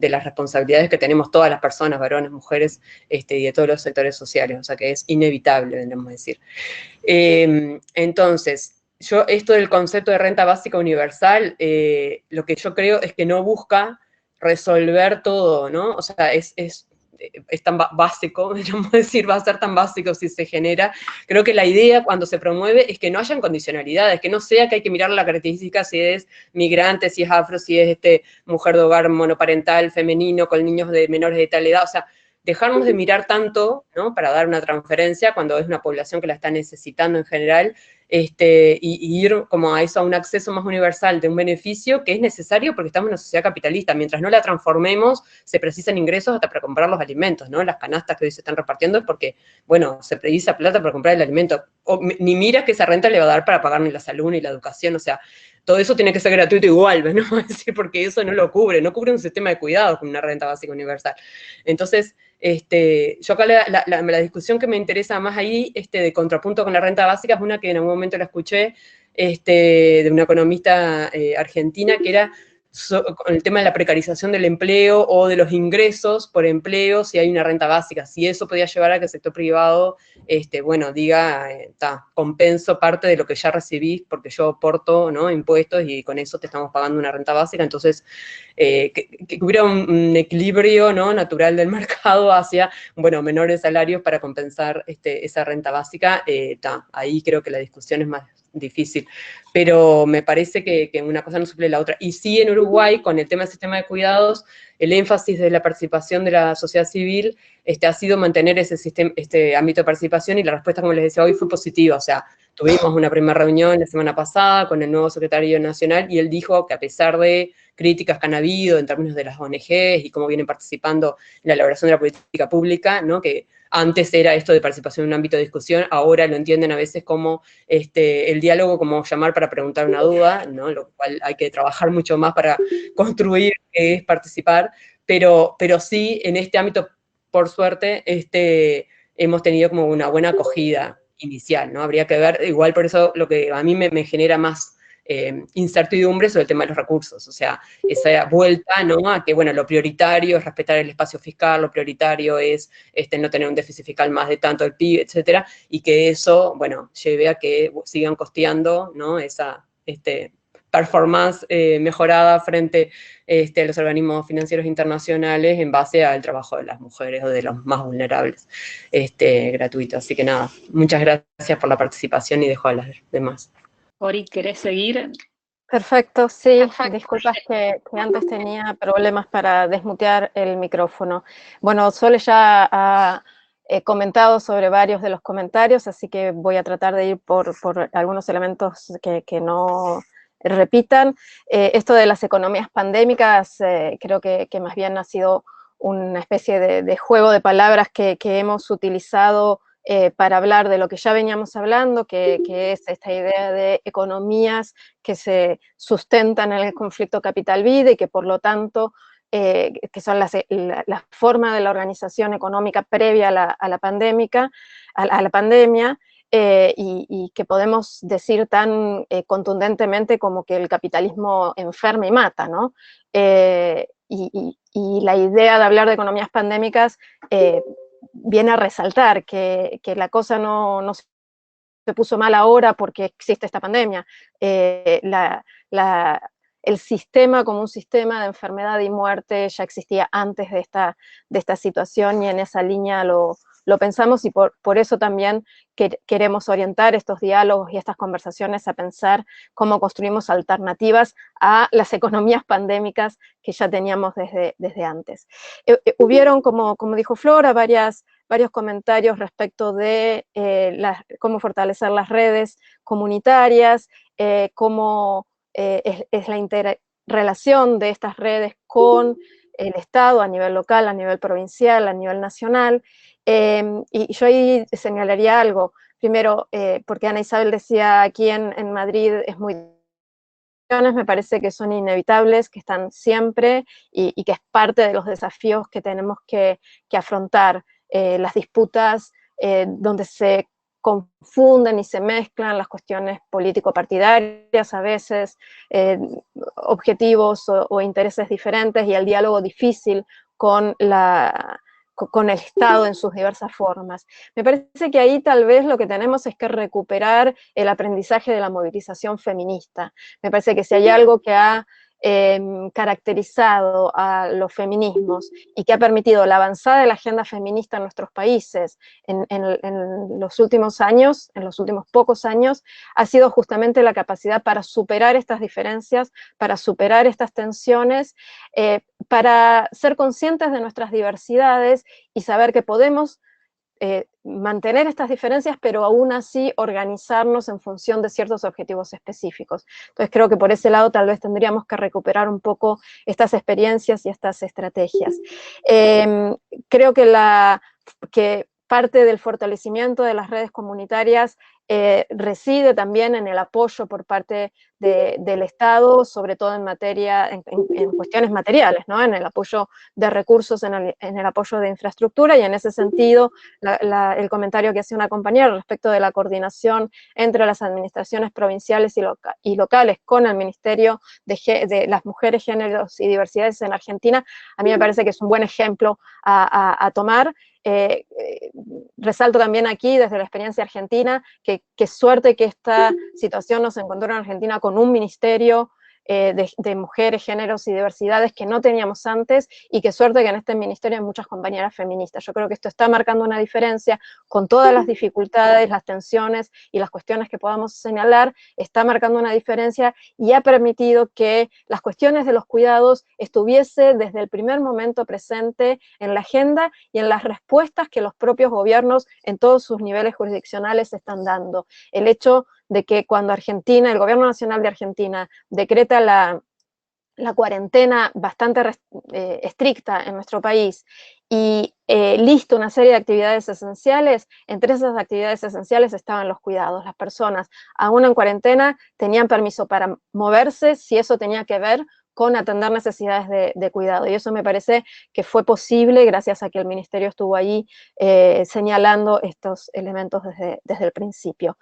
las responsabilidades que tenemos todas las personas, varones, mujeres, y de todos los sectores sociales, o sea que es inevitable, debemos decir. Entonces, esto del concepto de renta básica universal, lo que yo creo es que no busca resolver todo, ¿no? O sea, es tan básico, vamos a decir, va a ser tan básico si se genera. Creo que la idea cuando se promueve es que no hayan condicionalidades, que no sea que hay que mirar la característica si es migrante, si es afro, si es mujer de hogar monoparental, femenino, con niños de menores de tal edad, o sea, dejarnos de mirar tanto, ¿no? Para dar una transferencia cuando es una población que la está necesitando en general, y ir como a eso, a un acceso más universal de un beneficio que es necesario porque estamos en una sociedad capitalista. Mientras no la transformemos, se precisan ingresos hasta para comprar los alimentos, ¿no? Las canastas que hoy se están repartiendo es porque, bueno, se precisa plata para comprar el alimento. Ni mira que esa renta le va a dar para pagar ni la salud ni la educación, o sea, todo eso tiene que ser gratuito igual, ¿no? Es decir, porque eso no lo cubre, no cubre un sistema de cuidados con una renta básica universal. Entonces, yo acá la discusión que me interesa más ahí, de contrapunto con la renta básica, es una que en algún momento la escuché, de una economista argentina, que era con el tema de la precarización del empleo o de los ingresos por empleo, si hay una renta básica, si eso podía llevar a que el sector privado, bueno, diga, compenso parte de lo que ya recibís porque yo aporto, ¿no? Impuestos y con eso te estamos pagando una renta básica, entonces que hubiera un equilibrio, ¿no? Natural del mercado hacia, bueno, menores salarios para compensar esa renta básica, ahí creo que la discusión es más difícil, pero me parece que una cosa no suple la otra. Y sí, en Uruguay, con el tema del sistema de cuidados, el énfasis de la participación de la sociedad civil ha sido mantener este ámbito de participación, y la respuesta, como les decía hoy, fue positiva. O sea, tuvimos una primera reunión la semana pasada con el nuevo secretario nacional, y él dijo que a pesar de críticas que han habido en términos de las ONGs y cómo vienen participando en la elaboración de la política pública, ¿no? Que antes era esto de participación en un ámbito de discusión, ahora lo entienden a veces como el diálogo, como llamar para preguntar una duda, ¿no? Lo cual hay que trabajar mucho más para construir qué es participar, pero sí, en este ámbito, por suerte, hemos tenido como una buena acogida inicial, ¿no? Habría que ver, igual por eso lo que a mí me genera más incertidumbre sobre el tema de los recursos, o sea, esa vuelta, ¿no?, a que, bueno, lo prioritario es respetar el espacio fiscal, lo prioritario es no tener un déficit fiscal más de tanto del PIB, etcétera, y que eso, bueno, lleve a que sigan costeando, ¿no?, esa performance mejorada frente a los organismos financieros internacionales en base al trabajo de las mujeres o de los más vulnerables, gratuito. Así que nada, muchas gracias por la participación y dejo a las demás. Cori, ¿querés seguir? Perfecto, sí, disculpas que antes tenía problemas para desmutear el micrófono. Bueno, Sole ya ha comentado sobre varios de los comentarios, así que voy a tratar de ir por algunos elementos que no repitan. Esto de las economías pandémicas, creo que más bien ha sido una especie de juego de palabras que hemos utilizado para hablar de lo que ya veníamos hablando, que es esta idea de economías que se sustentan en el conflicto capital-vida y que por lo tanto, que son la forma de la organización económica previa a la pandemia, y que podemos decir tan contundentemente como que el capitalismo enferma y mata, ¿no? Y la idea de hablar de economías pandémicas viene a resaltar que la cosa no se puso mal ahora porque existe esta pandemia. El sistema como un sistema de enfermedad y muerte ya existía antes de esta situación, y en esa línea lo pensamos, y por eso también queremos orientar estos diálogos y estas conversaciones a pensar cómo construimos alternativas a las economías pandémicas que ya teníamos desde antes. Hubieron, como dijo Flora, varios comentarios respecto de cómo fortalecer las redes comunitarias, cómo es la interrelación de estas redes con el Estado a nivel local, a nivel provincial, a nivel nacional. Y yo ahí señalaría algo. Primero, porque Ana Isabel decía aquí en Madrid es muy... me parece que son inevitables, que están siempre y que es parte de los desafíos que tenemos que afrontar. Las disputas donde se confunden y se mezclan las cuestiones político-partidarias, a veces objetivos o intereses diferentes, y el diálogo difícil con el Estado en sus diversas formas. Me parece que ahí tal vez lo que tenemos es que recuperar el aprendizaje de la movilización feminista. Me parece que si hay algo que ha caracterizado a los feminismos y que ha permitido la avanzada de la agenda feminista en nuestros países en los últimos años, en los últimos pocos años, ha sido justamente la capacidad para superar estas diferencias, para superar estas tensiones, para ser conscientes de nuestras diversidades y saber que podemos mantener estas diferencias, pero aún así organizarnos en función de ciertos objetivos específicos. Entonces creo que por ese lado tal vez tendríamos que recuperar un poco estas experiencias y estas estrategias. Creo que parte del fortalecimiento de las redes comunitarias reside también en el apoyo por parte del Estado, sobre todo en cuestiones materiales, ¿no? En el apoyo de recursos, en el apoyo de infraestructura, y en ese sentido el comentario que hacía una compañera respecto de la coordinación entre las administraciones provinciales y locales con el Ministerio de las Mujeres, Géneros y Diversidades en Argentina, a mí me parece que es un buen ejemplo a tomar. Resalto también aquí desde la experiencia argentina que suerte que esta situación nos encontró en Argentina con un ministerio de mujeres, géneros y diversidades que no teníamos antes, y qué suerte que en este ministerio hay muchas compañeras feministas. Yo creo que esto está marcando una diferencia con todas las dificultades, las tensiones y las cuestiones que podamos señalar, está marcando una diferencia y ha permitido que las cuestiones de los cuidados estuviese desde el primer momento presente en la agenda y en las respuestas que los propios gobiernos en todos sus niveles jurisdiccionales están dando. El hecho de que cuando Argentina, el Gobierno Nacional de Argentina, decreta la cuarentena bastante estricta en nuestro país y lista una serie de actividades esenciales, entre esas actividades esenciales estaban los cuidados. Las personas, aún en cuarentena, tenían permiso para moverse si eso tenía que ver con atender necesidades de cuidado, y eso me parece que fue posible gracias a que el Ministerio estuvo ahí señalando estos elementos desde el principio.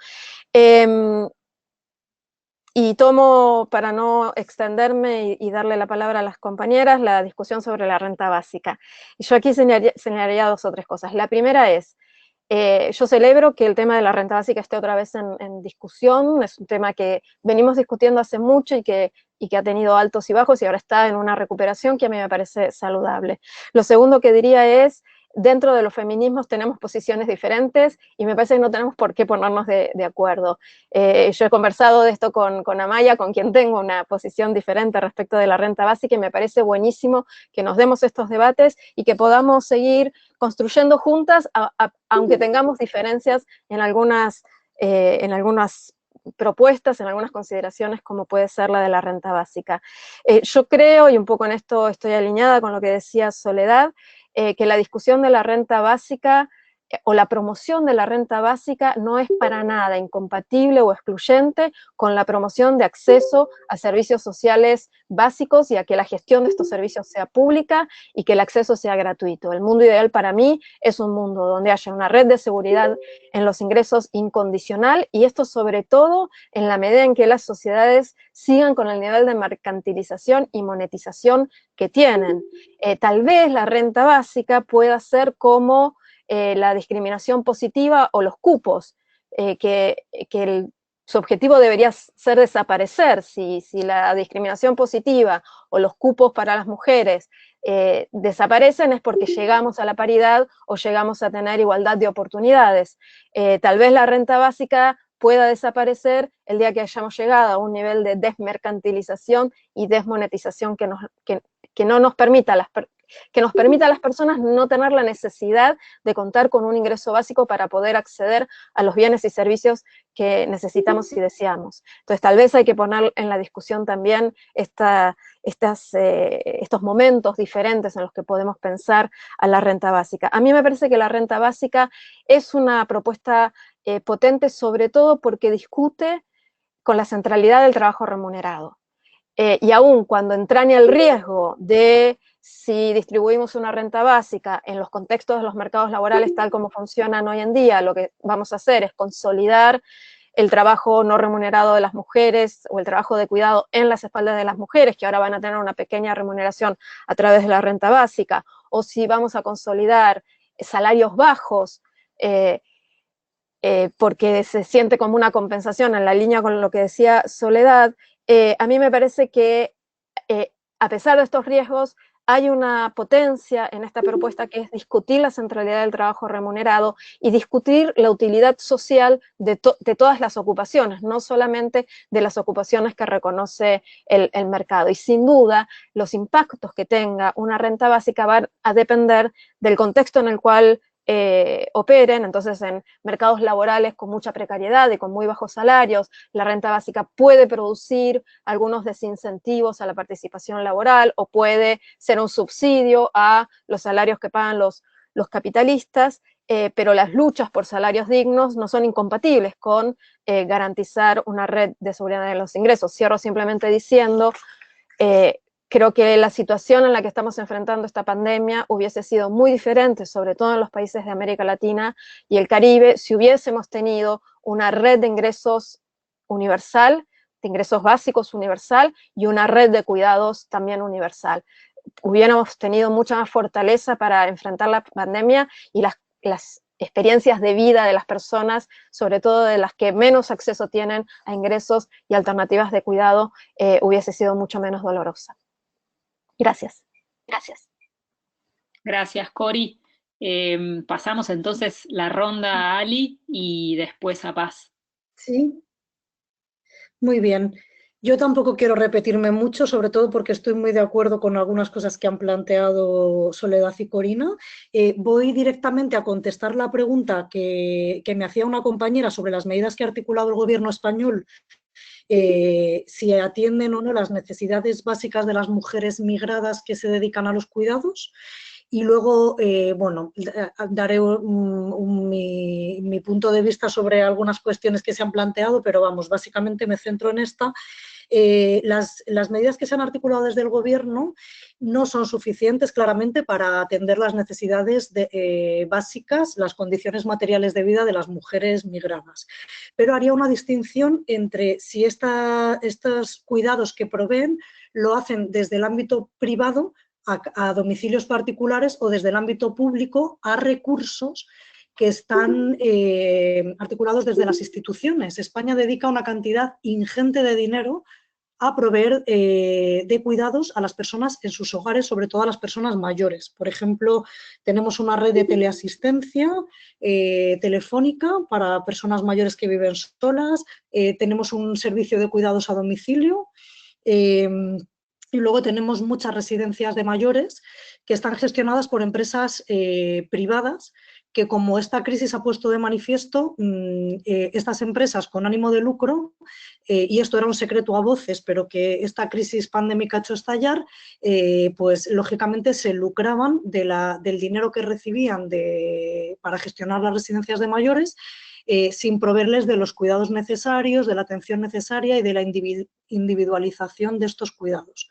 Y tomo, para no extenderme y darle la palabra a las compañeras, la discusión sobre la renta básica. Y yo aquí señalaría 2 o 3 cosas. La primera es, yo celebro que el tema de la renta básica esté otra vez en discusión. Es un tema que venimos discutiendo hace mucho y que ha tenido altos y bajos y ahora está en una recuperación que a mí me parece saludable. Lo segundo que diría es, dentro de los feminismos tenemos posiciones diferentes y me parece que no tenemos por qué ponernos de acuerdo. Yo he conversado de esto con Amaya, con quien tengo una posición diferente respecto de la renta básica, y me parece buenísimo que nos demos estos debates y que podamos seguir construyendo juntas, aunque tengamos diferencias en algunas propuestas, en algunas consideraciones, como puede ser la de la renta básica. Yo creo, y un poco en esto estoy alineada con lo que decía Soledad, que la discusión de la renta básica o la promoción de la renta básica no es para nada incompatible o excluyente con la promoción de acceso a servicios sociales básicos y a que la gestión de estos servicios sea pública y que el acceso sea gratuito. El mundo ideal para mí es un mundo donde haya una red de seguridad en los ingresos incondicional, y esto sobre todo en la medida en que las sociedades sigan con el nivel de mercantilización y monetización que tienen. Tal vez la renta básica pueda ser como la discriminación positiva o los cupos, su objetivo debería ser desaparecer. Si la discriminación positiva o los cupos para las mujeres desaparecen, es porque llegamos a la paridad o llegamos a tener igualdad de oportunidades. Tal vez la renta básica pueda desaparecer el día que hayamos llegado a un nivel de desmercantilización y desmonetización que nos permita a las personas no tener la necesidad de contar con un ingreso básico para poder acceder a los bienes y servicios que necesitamos y deseamos. Entonces, tal vez hay que poner en la discusión también estos momentos diferentes en los que podemos pensar a la renta básica. A mí me parece que la renta básica es una propuesta potente, sobre todo porque discute con la centralidad del trabajo remunerado. Y aún cuando entraña el riesgo de, si distribuimos una renta básica en los contextos de los mercados laborales tal como funcionan hoy en día, lo que vamos a hacer es consolidar el trabajo no remunerado de las mujeres o el trabajo de cuidado en las espaldas de las mujeres, que ahora van a tener una pequeña remuneración a través de la renta básica, o si vamos a consolidar salarios bajos, porque se siente como una compensación en la línea con lo que decía Soledad. A mí me parece que a pesar de estos riesgos hay una potencia en esta propuesta, que es discutir la centralidad del trabajo remunerado y discutir la utilidad social de todas las ocupaciones, no solamente de las ocupaciones que reconoce el mercado. Y sin duda, los impactos que tenga una renta básica van a depender del contexto en el cual operen. Entonces, en mercados laborales con mucha precariedad y con muy bajos salarios, la renta básica puede producir algunos desincentivos a la participación laboral, o puede ser un subsidio a los salarios que pagan los capitalistas, pero las luchas por salarios dignos no son incompatibles con garantizar una red de seguridad de los ingresos. Cierro simplemente diciendo, creo que la situación en la que estamos enfrentando esta pandemia hubiese sido muy diferente, sobre todo en los países de América Latina y el Caribe, si hubiésemos tenido una red de ingresos universal, de ingresos básicos universal, y una red de cuidados también universal. Hubiéramos tenido mucha más fortaleza para enfrentar la pandemia, y las experiencias de vida de las personas, sobre todo de las que menos acceso tienen a ingresos y alternativas de cuidado, hubiese sido mucho menos dolorosa. Gracias. Gracias, Cori. Pasamos entonces la ronda a Ali y después a Paz. Sí. Muy bien. Yo tampoco quiero repetirme mucho, sobre todo porque estoy muy de acuerdo con algunas cosas que han planteado Soledad y Corina. Voy directamente a contestar la pregunta que me hacía una compañera sobre las medidas que ha articulado el Gobierno español, si atienden o no las necesidades básicas de las mujeres migradas que se dedican a los cuidados. Y luego, bueno, daré mi punto de vista sobre algunas cuestiones que se han planteado, pero vamos, básicamente me centro en esta. Las medidas que se han articulado desde el Gobierno no son suficientes claramente para atender las necesidades básicas, las condiciones materiales de vida de las mujeres migradas. Pero haría una distinción entre si estos cuidados que proveen lo hacen desde el ámbito privado a domicilios particulares o desde el ámbito público a recursos que están articulados desde las instituciones. España dedica una cantidad ingente de dinero a proveer de cuidados a las personas en sus hogares, sobre todo a las personas mayores. Por ejemplo, tenemos una red de teleasistencia telefónica para personas mayores que viven solas, tenemos un servicio de cuidados a domicilio, y luego tenemos muchas residencias de mayores que están gestionadas por empresas privadas que, como esta crisis ha puesto de manifiesto, estas empresas con ánimo de lucro, y esto era un secreto a voces, pero que esta crisis pandémica ha hecho estallar, pues lógicamente se lucraban del dinero que recibían para gestionar las residencias de mayores, sin proveerles de los cuidados necesarios, de la atención necesaria y de la individualización de estos cuidados.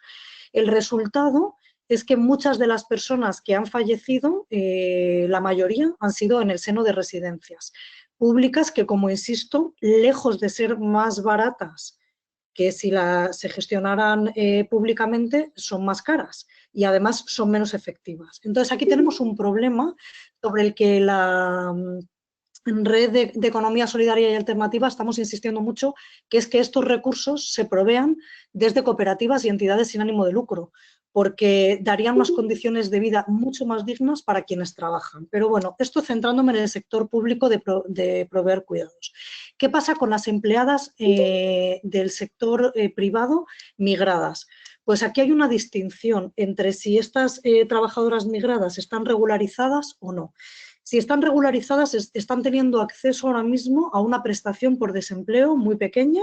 El resultado es que muchas de las personas que han fallecido, la mayoría, han sido en el seno de residencias públicas que, como insisto, lejos de ser más baratas que si se gestionaran públicamente, son más caras y además son menos efectivas. Entonces, aquí tenemos un problema sobre el que en Red de Economía Solidaria y Alternativa estamos insistiendo mucho, que es que estos recursos se provean desde cooperativas y entidades sin ánimo de lucro, porque darían unas condiciones de vida mucho más dignas para quienes trabajan. Pero bueno, esto centrándome en el sector público de proveer cuidados. ¿Qué pasa con las empleadas del sector privado migradas? Pues aquí hay una distinción entre si estas trabajadoras migradas están regularizadas o no. Si están regularizadas, están teniendo acceso ahora mismo a una prestación por desempleo muy pequeña,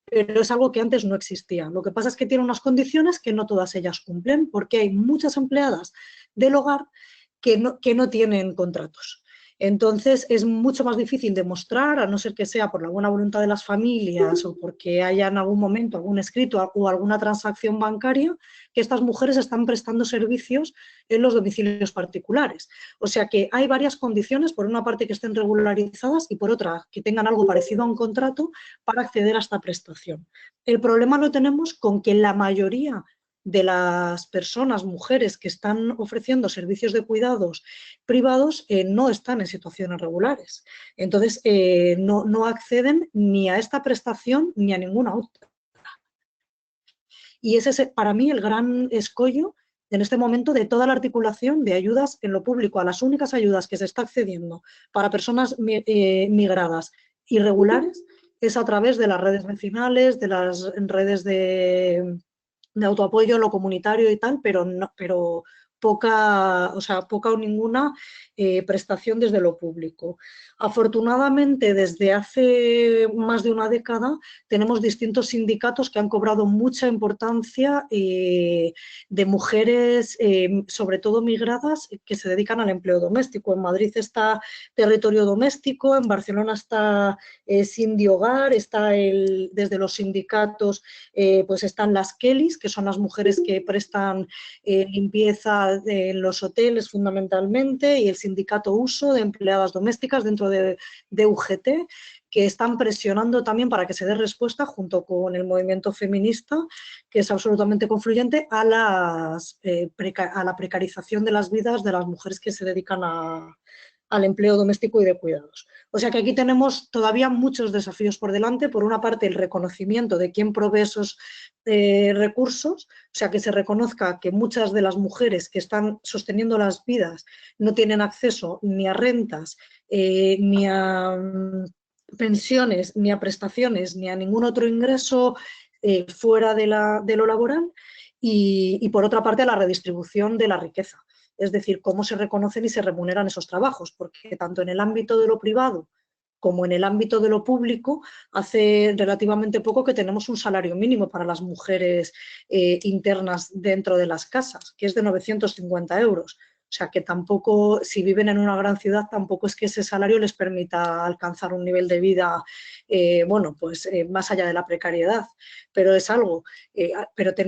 pero es algo que antes no existía. Lo que pasa es que tiene unas condiciones que no todas ellas cumplen, porque hay muchas empleadas del hogar que no tienen contratos. Entonces, es mucho más difícil demostrar, a no ser que sea por la buena voluntad de las familias o porque haya en algún momento algún escrito o alguna transacción bancaria, que estas mujeres están prestando servicios en los domicilios particulares. O sea que hay varias condiciones, por una parte que estén regularizadas y por otra que tengan algo parecido a un contrato para acceder a esta prestación. El problema lo tenemos con que la mayoría de las personas, mujeres que están ofreciendo servicios de cuidados privados no están en situaciones regulares. Entonces, no acceden ni a esta prestación ni a ninguna otra. Y ese es para mí el gran escollo en este momento de toda la articulación de ayudas en lo público. A las únicas ayudas que se está accediendo para personas migradas irregulares es a través de las redes vecinales, de las redes de autoapoyo, lo comunitario y tal, pero poca o ninguna prestación desde lo público. Afortunadamente, desde hace más de una década, tenemos distintos sindicatos que han cobrado mucha importancia de mujeres, sobre todo migradas, que se dedican al empleo doméstico. En Madrid está Territorio Doméstico, en Barcelona está Sindi Hogar, está desde los sindicatos pues están las Kellys, que son las mujeres que prestan limpieza en los hoteles fundamentalmente, y el sindicato Uso de empleadas domésticas dentro de UGT, que están presionando también para que se dé respuesta, junto con el movimiento feminista, que es absolutamente confluyente, a la precarización de las vidas de las mujeres que se dedican al empleo doméstico y de cuidados. O sea que aquí tenemos todavía muchos desafíos por delante. Por una parte, el reconocimiento de quién provee esos recursos, o sea, que se reconozca que muchas de las mujeres que están sosteniendo las vidas no tienen acceso ni a rentas, ni a pensiones, ni a prestaciones, ni a ningún otro ingreso fuera de lo laboral, y por otra parte, a la redistribución de la riqueza. Es decir, cómo se reconocen y se remuneran esos trabajos, porque tanto en el ámbito de lo privado como en el ámbito de lo público, hace relativamente poco que tenemos un salario mínimo para las mujeres internas dentro de las casas, que es de 950 euros. O sea, que tampoco, si viven en una gran ciudad, tampoco es que ese salario les permita alcanzar un nivel de vida, bueno, pues más allá de la precariedad, pero es algo.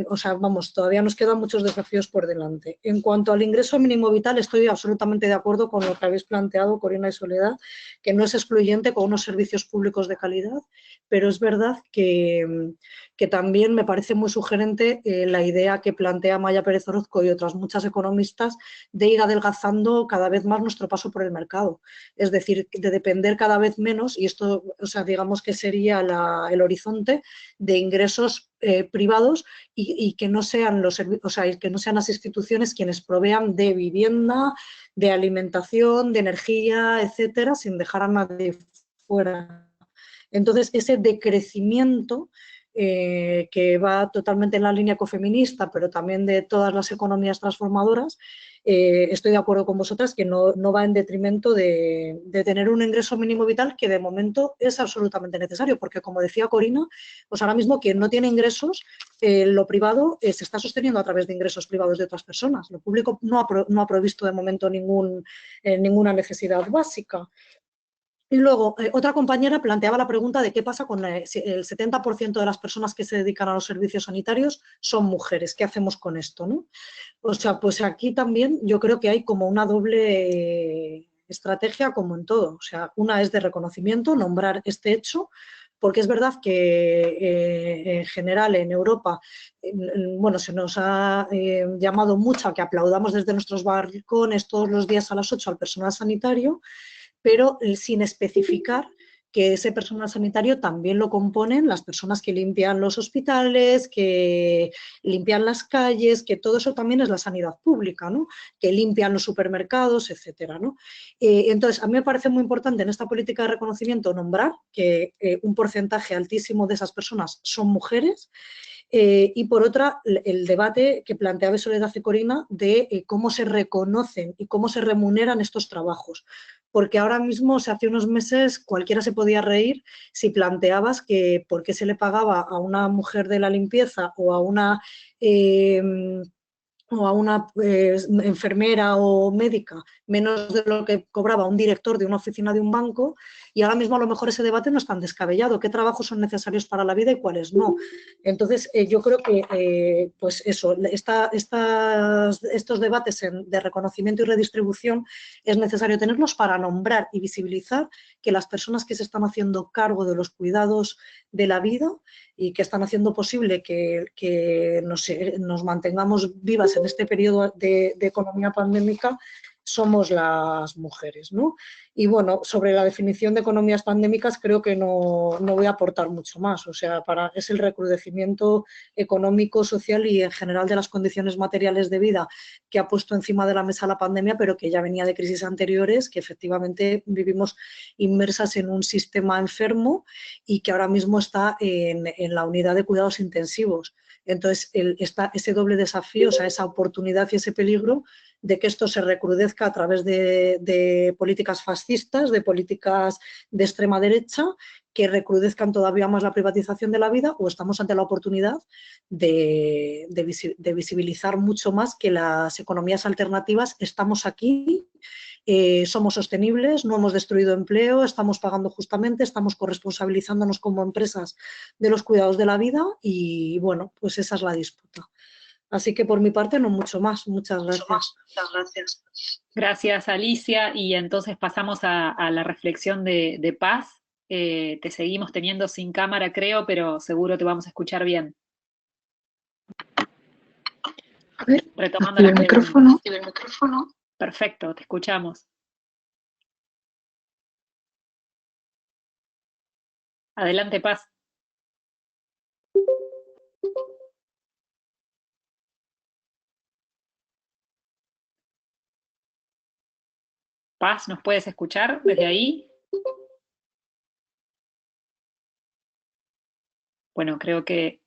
O sea, vamos, todavía nos quedan muchos desafíos por delante. En cuanto al ingreso mínimo vital, estoy absolutamente de acuerdo con lo que habéis planteado, Corina y Soledad, que no es excluyente con unos servicios públicos de calidad, pero es verdad que también me parece muy sugerente la idea que plantea Maya Pérez Orozco y otras muchas economistas de ir adelgazando cada vez más nuestro paso por el mercado. Es decir, de depender cada vez menos, y esto, o sea, digamos que sería el horizonte de ingresos privados y que no sean que no sean las instituciones quienes provean de vivienda, de alimentación, de energía, etcétera, sin dejar a nadie fuera. Entonces, ese decrecimiento que va totalmente en la línea ecofeminista, pero también de todas las economías transformadoras, estoy de acuerdo con vosotras que no va en detrimento de tener un ingreso mínimo vital que de momento es absolutamente necesario, porque como decía Corina, pues ahora mismo quien no tiene ingresos, lo privado se está sosteniendo a través de ingresos privados de otras personas. Lo público no ha provisto de momento ninguna necesidad básica. Y luego, otra compañera planteaba la pregunta de qué pasa con el 70% de las personas que se dedican a los servicios sanitarios son mujeres. ¿Qué hacemos con esto, no? O sea, pues aquí también yo creo que hay como una doble estrategia como en todo. O sea, una es de reconocimiento, nombrar este hecho, porque es verdad que en general en Europa, bueno, se nos ha llamado mucho a que aplaudamos desde nuestros balcones todos los días a las 8 al personal sanitario, pero sin especificar que ese personal sanitario también lo componen las personas que limpian los hospitales, que limpian las calles, que todo eso también es la sanidad pública, ¿no? Que limpian los supermercados, etcétera, ¿no? Entonces, a mí me parece muy importante en esta política de reconocimiento nombrar que un porcentaje altísimo de esas personas son mujeres. Y por otra, el debate que planteaba Soledad y Corina de cómo se reconocen y cómo se remuneran estos trabajos. Porque ahora mismo, o sea, hace unos meses, cualquiera se podía reír si planteabas que por qué se le pagaba a una mujer de la limpieza o a una enfermera o médica menos de lo que cobraba un director de una oficina de un banco, y ahora mismo a lo mejor ese debate no es tan descabellado. ¿Qué trabajos son necesarios para la vida y cuáles no? Entonces, yo creo que, pues eso, estos debates de reconocimiento y redistribución es necesario tenerlos para nombrar y visibilizar que las personas que se están haciendo cargo de los cuidados de la vida y que están haciendo posible que nos mantengamos vivas en este periodo de economía pandémica somos las mujeres, ¿no? Y bueno, sobre la definición de economías pandémicas creo que no voy a aportar mucho más. O sea, es el recrudecimiento económico, social y en general de las condiciones materiales de vida que ha puesto encima de la mesa la pandemia, pero que ya venía de crisis anteriores, que efectivamente vivimos inmersas en un sistema enfermo y que ahora mismo está en la unidad de cuidados intensivos. Entonces, ese doble desafío, o sea, esa oportunidad y ese peligro de que esto se recrudezca a través de políticas fascistas, de políticas de extrema derecha, que recrudezcan todavía más la privatización de la vida, o estamos ante la oportunidad de visibilizar mucho más que las economías alternativas estamos aquí, somos sostenibles, no hemos destruido empleo, estamos pagando justamente, estamos corresponsabilizándonos como empresas de los cuidados de la vida y, bueno, pues esa es la disputa. Así que por mi parte no mucho más. Muchas gracias. Muchas gracias. Gracias, Alicia. Y entonces pasamos a la reflexión de Paz. Te seguimos teniendo sin cámara, creo, pero seguro te vamos a escuchar bien. A ver, retomando activa el micrófono. Perfecto, te escuchamos. Adelante, Paz. Paz, ¿nos puedes escuchar desde ahí? Bueno, creo que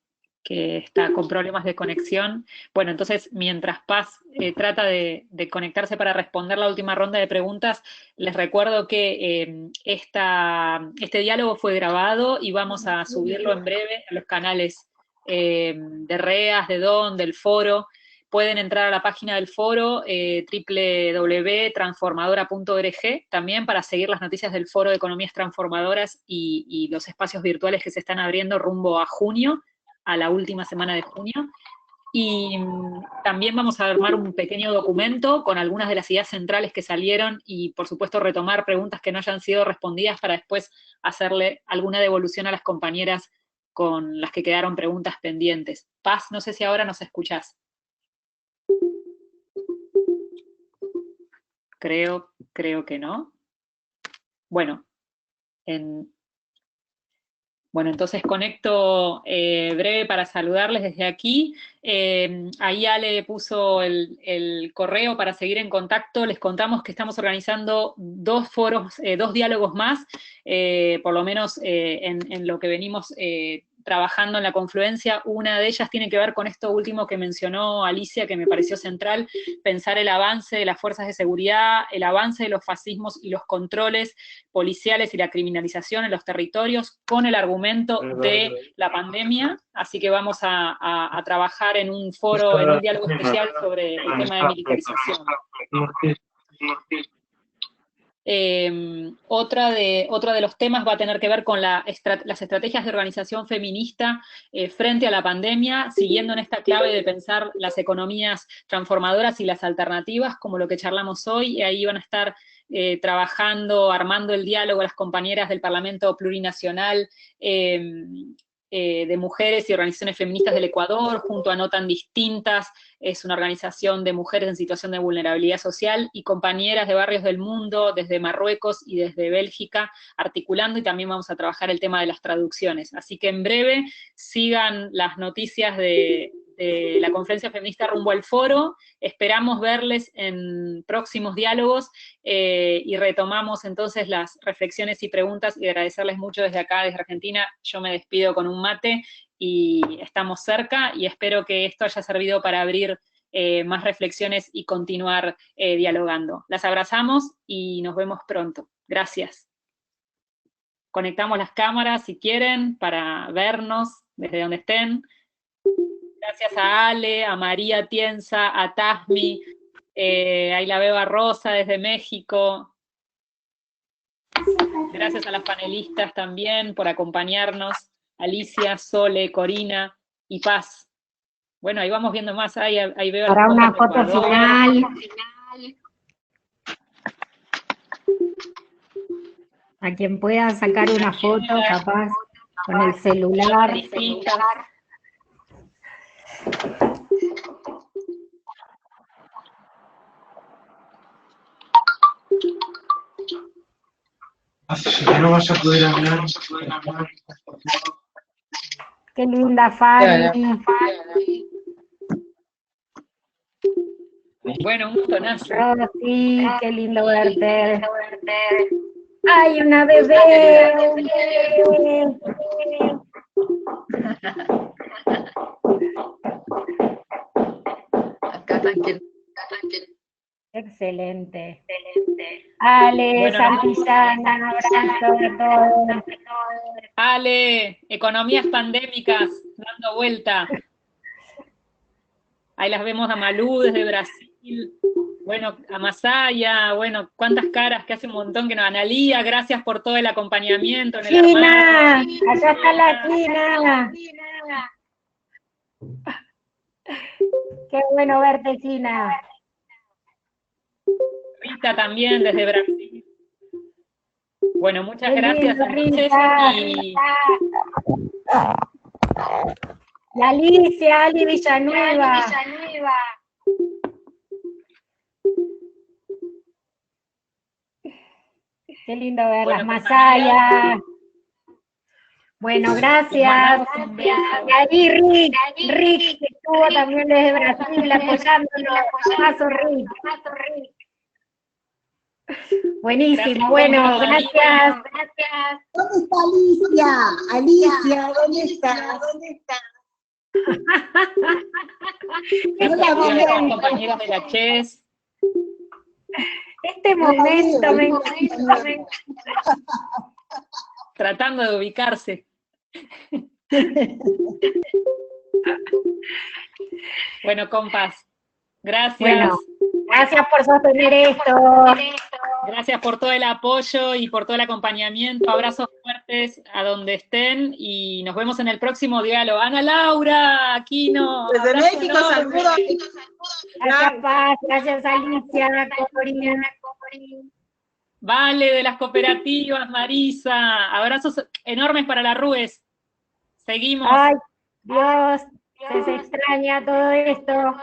está con problemas de conexión. Bueno, entonces, mientras Paz trata de conectarse para responder la última ronda de preguntas, les recuerdo que este diálogo fue grabado y vamos a subirlo en breve a los canales de REAS, de DON, del foro, pueden entrar a la página del foro, www.transformadora.org, también para seguir las noticias del Foro de Economías Transformadoras y los espacios virtuales que se están abriendo rumbo a junio, a la última semana de junio. Y también vamos a armar un pequeño documento con algunas de las ideas centrales que salieron y, por supuesto, retomar preguntas que no hayan sido respondidas para después hacerle alguna devolución a las compañeras con las que quedaron preguntas pendientes. Paz, no sé si ahora nos escuchás. Creo que no. Bueno, entonces conecto breve para saludarles desde aquí. Ahí Ale puso el correo para seguir en contacto. Les contamos que estamos organizando 2 foros, 2 diálogos más, por lo menos en lo que venimos trabajando en la confluencia. Una de ellas tiene que ver con esto último que mencionó Alicia, que me pareció central, pensar el avance de las fuerzas de seguridad, el avance de los fascismos y los controles policiales y la criminalización en los territorios con el argumento de la pandemia. Así que vamos a trabajar en un foro, en un diálogo especial sobre el tema de militarización. Otro de los temas va a tener que ver con las estrategias de organización feminista frente a la pandemia, siguiendo en esta clave de pensar las economías transformadoras y las alternativas, como lo que charlamos hoy, y ahí van a estar trabajando, armando el diálogo las compañeras del Parlamento Plurinacional de Mujeres y Organizaciones Feministas del Ecuador, junto a No Tan Distintas, es una organización de mujeres en situación de vulnerabilidad social, y compañeras de barrios del mundo, desde Marruecos y desde Bélgica, articulando, y también vamos a trabajar el tema de las traducciones. Así que en breve sigan las noticias de la Conferencia Feminista rumbo al foro. Esperamos verles en próximos diálogos y retomamos entonces las reflexiones y preguntas, y agradecerles mucho desde acá, desde Argentina. Yo me despido con un mate y estamos cerca, y espero que esto haya servido para abrir más reflexiones y continuar dialogando. Las abrazamos y nos vemos pronto. Gracias. Conectamos las cámaras si quieren para vernos desde donde estén. Gracias a Ale, a María Tienza, a Tasmi, ahí la veo a Rosa desde México. Gracias a las panelistas también por acompañarnos, Alicia, Sole, Corina y Paz. Bueno, ahí vamos viendo más, ahí veo para una foto Ecuador. final. A quien pueda sacar una foto, capaz, con el celular. No vas a poder hablar. Qué linda, Fanny. Bueno, un montonazo. Rosy, qué lindo verte. ¡Ay, una bebé! Acá tranquilo. Excelente. Ale, Bueno, Santillana, un abrazo a todos. Ale, economías pandémicas, dando vuelta. Ahí las vemos a Malú desde Brasil. Bueno, a Masaya, bueno, cuántas caras, que hace un montón que no. Analía, gracias por todo el acompañamiento. En el China, armado. allá está la China. Qué bueno verte, China. Rita también desde Brasil. Bueno, muchas Qué gracias lindo, entonces. Rita. Y La Alicia, Ali Villanueva. Qué lindo verlas, bueno, Masaya. Bueno, gracias. Y ahí Rick, que estuvo también desde Brasil apoyándonos. Paso Rick. Buenísimo, bueno, gracias. ¿Dónde está Alicia? ¿Dónde está? No la veo. Compañeros de la CHES. Este momento me encanta. Tratando de ubicarse. Bueno, compas, Gracias. Bueno, gracias por sostener esto. Gracias por todo el apoyo y por todo el acompañamiento. Abrazos fuertes a donde estén y nos vemos en el próximo diálogo. Ana Laura, Aquino. Desde México, saludos. Gracias, Paz. Gracias, Alicia. Corina. Vale, de las cooperativas, Marisa. Abrazos enormes para la Rues. Seguimos. Ay, Dios, se extraña todo esto.